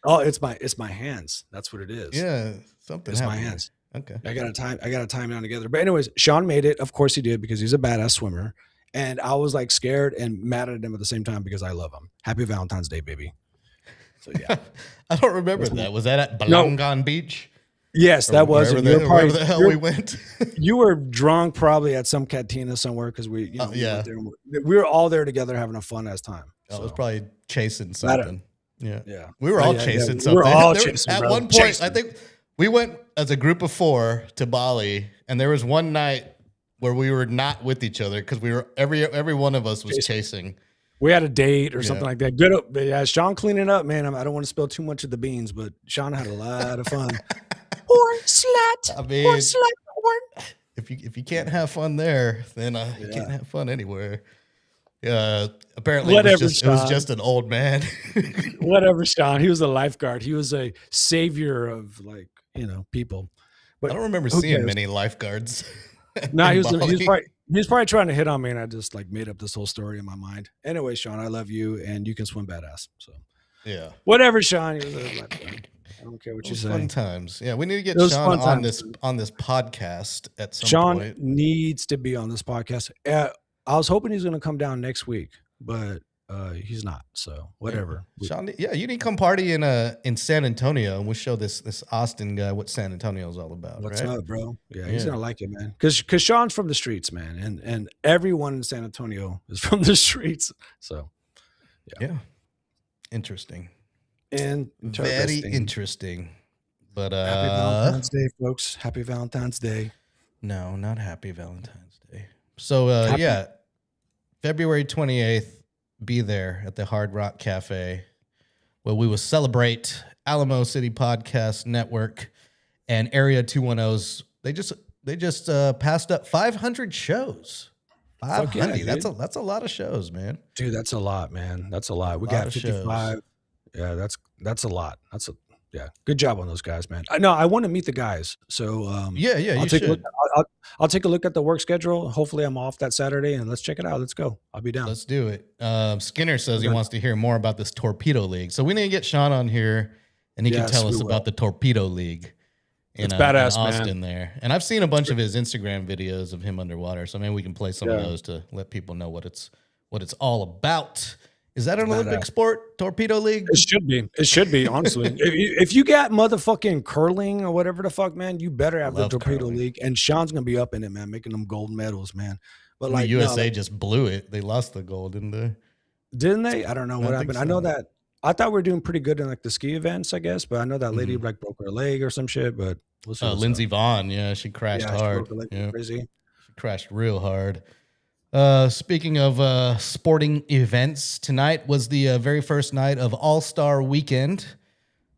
oh, it's my hands. That's what it is. Yeah, something It's my happened. hands. Okay. I got to time down together. But anyways, Sean made it. Of course he did, because he's a badass swimmer. And I was like scared and mad at him at the same time because I love him. Happy Valentine's Day, baby. So yeah. I don't remember that. Was that at Balangan Beach? Yes, that was. Wherever the hell we went. You were drunk probably at some cantina somewhere, because we, we were all there together having a fun ass time. I was probably chasing something. Yeah. We were all chasing something. We were all chasing, at one point, chasing. I think we went as a group of 4 to Bali, and there was one night where we were not with each other because we were every one of us was chasing. We had a date or something like that. Good up, yeah. Sean cleaning up, man. I don't want to spill too much of the beans, but Sean had a lot of fun. Porn slut. I mean, porn slut. If you can't have fun there, then you can't have fun anywhere. Apparently it was just an old man. Whatever, Sean. He was a lifeguard. He was a savior of people. But I don't remember seeing many lifeguards. No, he was probably trying to hit on me, and I just made up this whole story in my mind. Anyway, Sean, I love you, and you can swim badass. So yeah, whatever, Sean. I don't care what you say. Fun times. Yeah, we need to get Sean on this podcast at some point. Sean needs to be on this podcast. I was hoping he's going to come down next week, but he's not. So whatever. Sean, you need to come party in San Antonio, and we'll show this Austin guy what San Antonio is all about. What's up, bro? Yeah, he's gonna like it, man. Because Sean's from the streets, man, and everyone in San Antonio is from the streets. So yeah. Interesting. And very interesting. But happy Valentine's Day, folks. Happy Valentine's Day. No, not happy Valentine's Day. So February 28th, be there at the Hard Rock Cafe, where we will celebrate Alamo City Podcast Network and Area 210's. They just passed up 500 shows. 500. Yeah, that's a lot of shows, man. Dude, that's a lot, man. That's a lot. We got 55. Shows. Yeah, that's a lot. Good job on those guys, man. I want to meet the guys. So I'll take a look at the work schedule. Hopefully I'm off that Saturday, and let's check it out. Let's go. I'll be down. Let's do it. Skinner says he wants to hear more about this Torpedo League. So we need to get Sean on here, and he can tell us about the Torpedo League. It's badass, in Austin, man. There. And I've seen a bunch of his Instagram videos of him underwater. So maybe we can play some of those to let people know what it's all about. Is that an Olympic sport, Torpedo League? It should be, honestly. if you got motherfucking curling or whatever the fuck, man, you better have the Torpedo League. And Sean's going to be up in it, man, making them gold medals, man. But the USA just blew it. They lost the gold, didn't they? Didn't they? I don't know what happened. So. I know that. I thought we were doing pretty good in the ski events, I guess. But I know that lady broke her leg or some shit. But we'll see. Lindsey Vonn, she crashed hard. She broke her leg crazy. She crashed real hard. Speaking of sporting events, tonight was the very first night of All-Star Weekend.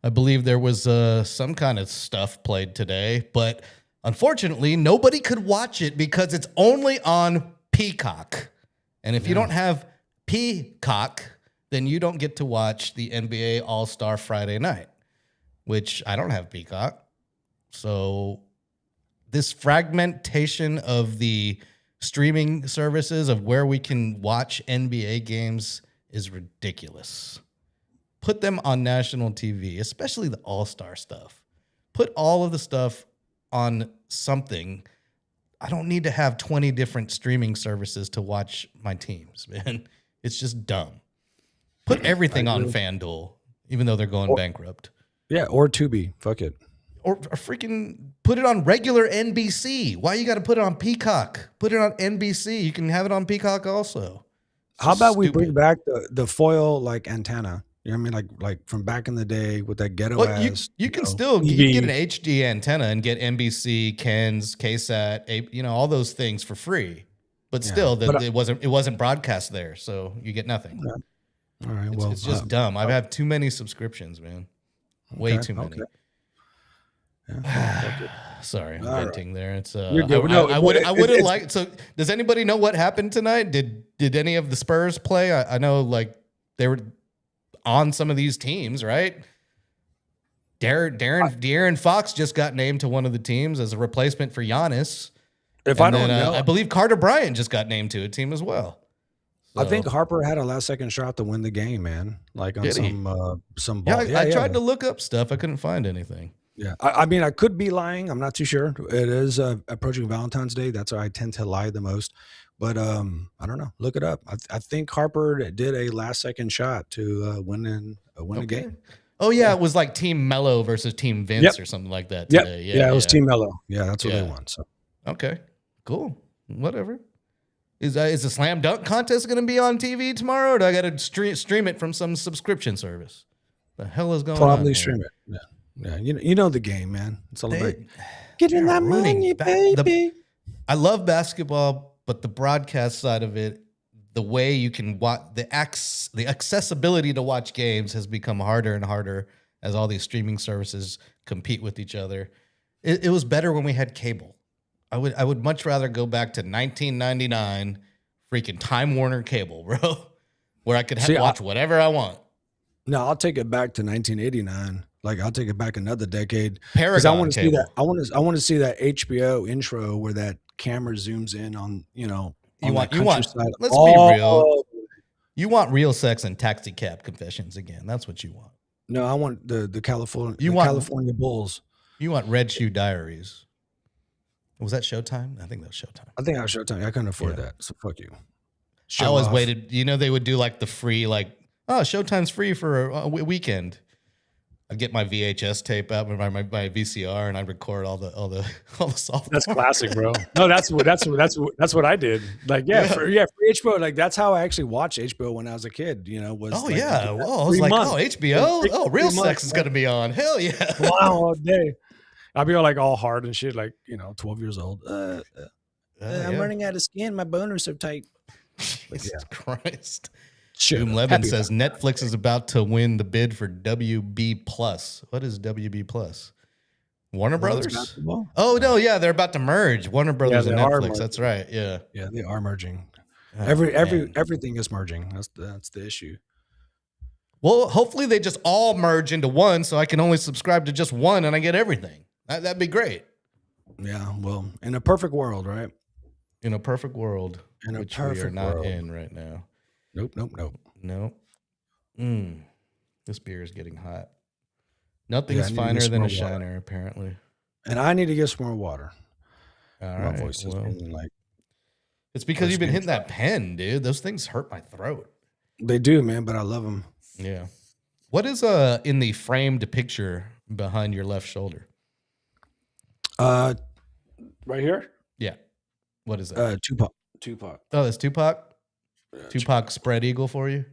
I believe there was some kind of stuff played today, but unfortunately, nobody could watch it because it's only on Peacock. And if you don't have Peacock, then you don't get to watch the NBA All-Star Friday night, which I don't have Peacock. So this fragmentation of the streaming services of where we can watch NBA games is ridiculous. Put them on national TV, especially the All-Star stuff. Put all of the stuff on something. I don't need to have 20 different streaming services to watch my teams, man. It's just dumb. Put everything on FanDuel, even though they're going bankrupt. Yeah, or Tubi. Fuck it. Or freaking put it on regular NBC. Why you got to put it on Peacock? Put it on NBC. You can have it on Peacock also. How about we bring back the foil antenna? You know what I mean? Like from back in the day with that ghetto ass. You can still get an HD antenna and get NBC, Ken's, KSAT, all those things for free. But still, it wasn't broadcast there, so you get nothing. Yeah. All right. It's just dumb. I've had too many subscriptions, man. Way too many. Okay. Yeah. Sorry, I'm venting there. It's You're good. I wouldn't like. So, does anybody know what happened tonight? Did any of the Spurs play? I know they were on some of these teams, right? De'Aaron Fox just got named to one of the teams as a replacement for Giannis. I believe Carter Bryant just got named to a team as well. So. I think Harper had a last-second shot to win the game, man. On some ball. Yeah, I tried to look up stuff. I couldn't find anything. Yeah, I mean, I could be lying. I'm not too sure. It is approaching Valentine's Day. That's why I tend to lie the most. But I don't know. Look it up. I think Harper did a last second shot to win a game. Oh yeah, it was like Team Mello versus Team Vince or something like that today. Yeah, it was Team Mello. Yeah, that's what they won. So okay, cool. Whatever. Is the slam dunk contest going to be on TV tomorrow, or do I got to stream it from some subscription service? The hell is going on? Probably stream it. Yeah. You know the game, man. It's all about getting that money, baby. I love basketball, but the broadcast side of it, the way you can watch the accessibility to watch games has become harder and harder as all these streaming services compete with each other. It was better when we had cable. I would much rather go back to 1999, freaking Time Warner cable, bro, where I could watch whatever I want. No, I'll take it back to 1989. Like I'll take it back another decade. Paragon I want to cable. see that. I want to see that HBO intro where that camera zooms in on Let's be Oh. real. You want real sex and taxi cab confessions again. That's what you want. No, I want the California. California Bulls. You want Red Shoe Diaries. Was that Showtime? I think that was Showtime. I think I was Showtime. I couldn't afford that, so fuck you. I always waited. They would do like the free, Showtime's free for a weekend. I'd get my VHS tape out, my VCR, and I'd record all the software. That's classic, bro. No, that's what I did. Like, for HBO. Like, that's how I actually watched HBO when I was a kid. I was like, HBO. Real sex is gonna be on. Hell yeah! Wow, all day. I'll be all hard and shit, 12 years old. I'm running out of skin. My boner's so tight. Jesus Christ. Doom Levin says Netflix is about to win the bid for WB Plus. What is WB Plus? Warner Brothers? Oh no, yeah, they're about to merge. Warner Brothers and Netflix. That's right. Yeah. Yeah, they are merging. Everything is merging. That's the issue. Well, hopefully they just all merge into one, so I can only subscribe to just one and I get everything. That'd be great. Yeah, well, in a perfect world, right? In a perfect world, which we are not in right now. Nope. This beer is getting hot. Nothing's finer than a shiner, apparently. And I need to get some more water. All right. My voice is it's because you've been hitting that pen, dude. Those things hurt my throat. They do, man, but I love them. Yeah. What is in the framed picture behind your left shoulder? Right here? Yeah. What is that? Tupac. Oh, that's Tupac? Tupac spread eagle for you?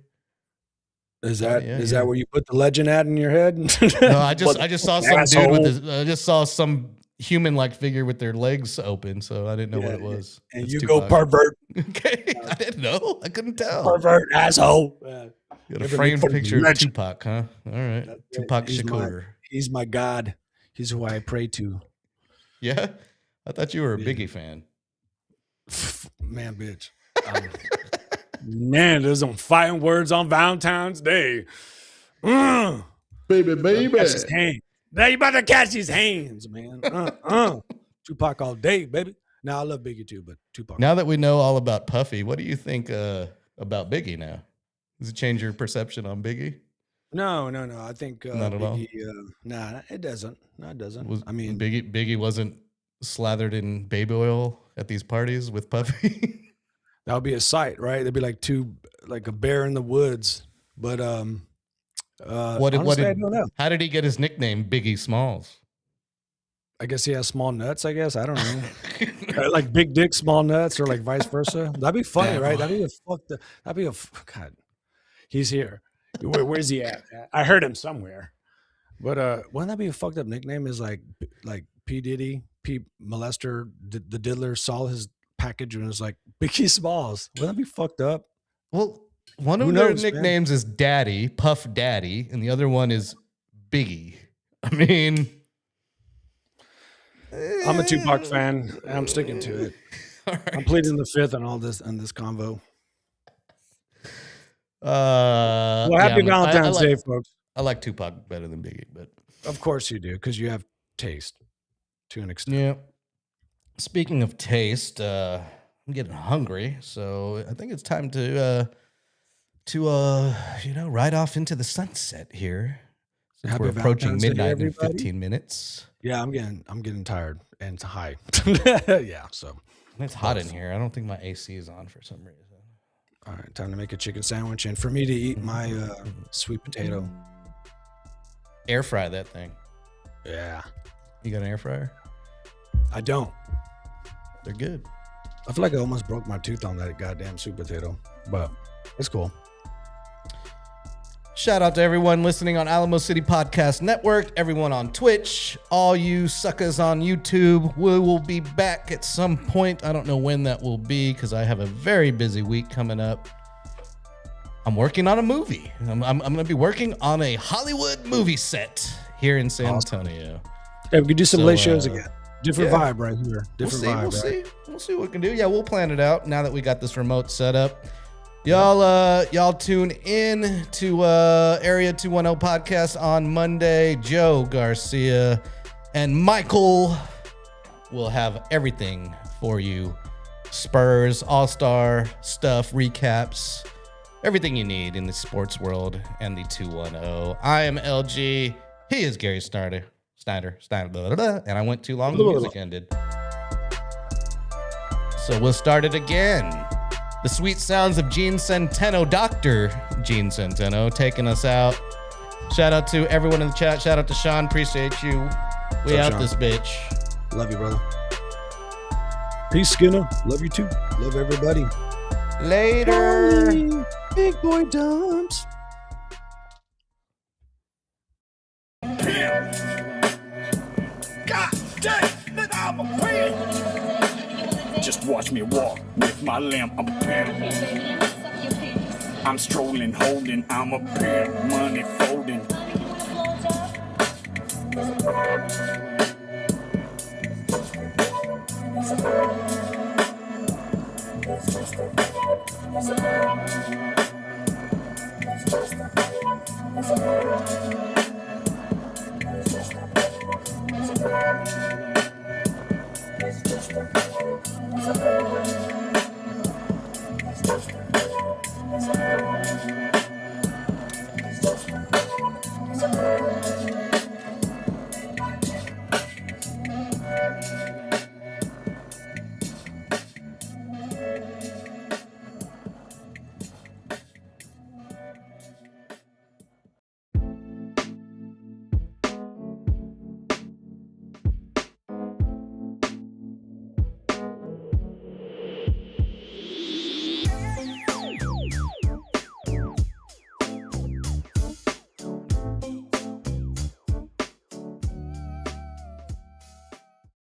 Is that that where you put the legend at in your head? No, I just saw some dude with his. I just saw some human-like figure with their legs open, so I didn't know what it was. And it's you Tupac. Go pervert. Okay, I didn't know. I couldn't tell. Pervert asshole. You got a framed picture of Tupac, huh? All right, Tupac Shakur. He's my god. He's who I pray to. Yeah, I thought you were a Biggie fan. Man, bitch. Man, there's some fighting words on Valentine's Day. Baby. Catch his hand. Now you about to catch his hands, man. Tupac all day, baby. Now I love Biggie too, but Tupac. Now that we know all about Puffy, what do you think about Biggie now? Does it change your perception on Biggie? No. I think not at Biggie, all. It doesn't. No, it doesn't. I mean, Biggie wasn't slathered in baby oil at these parties with Puffy. That would be a sight, right? They'd be like a bear in the woods. But honestly, I don't know. How did he get his nickname, Biggie Smalls? I guess he has small nuts. I guess I don't know, like big dick, small nuts, or like vice versa. That'd be funny, right? That'd be a God. He's here. Where's he at? I heard him somewhere. But wouldn't that be a fucked up nickname? Is like P Diddy, P Molester, the Diddler saw his package and was like Biggie Smalls. Wouldn't that be fucked up? Well, one of their nicknames is Daddy, Puff Daddy, and the other one is Biggie. I mean, I'm a Tupac fan. And I'm sticking to it. Right. I'm pleading the fifth on all this convo. Happy Valentine's Day, folks. I like Tupac better than Biggie, but of course you do, because you have taste to an extent. Yeah. Speaking of taste, I'm getting hungry, so I think it's time to ride off into the sunset here. Since Happy we're approaching Valentine's Day, midnight in everybody. 15 minutes. Yeah, I'm getting tired and high. Yeah, so It's hot in here. I don't think my AC is on for some reason. all right, time to make a chicken sandwich and for me to eat my sweet potato. Air fry that thing. Yeah, You got an air fryer? I don't. They're good. I feel like I almost broke my tooth on that goddamn sweet potato, but it's cool. Shout out to everyone listening on Alamo City Podcast Network, everyone on Twitch, all you suckers on YouTube. We will be back at some point. I don't know when that will be because I have a very busy week coming up. I'm working on a movie. I'm going to be working on a Hollywood movie set here in San Antonio. Yeah, we could do some So, late shows again. Different yeah. vibe right here. Different vibe. We'll see what we can do. Yeah, we'll plan it out now that we got this remote set up. Y'all tune in to Area 210 podcast on Monday. Joe Garcia and Michael will have everything for you. Spurs, All-Star stuff, recaps, everything you need in the sports world and the 210. I am LG. He is Gary Snyder, blah, blah, blah, and I went too long. The music ended. So we'll start it again. The sweet sounds of Gene Centeno, Dr. Gene Centeno, taking us out. Shout out to everyone in the chat. Shout out to Sean. Appreciate you. We out Sean? this bitch. Love you, brother. Peace, Skinner. Love you too. Love everybody. Later. Big boy dumps. God damn, nigga, I'm a pimp. Just watch me walk with my limp. I'm a pimp. I'm strolling, holding. I'm a pimp. Money folding.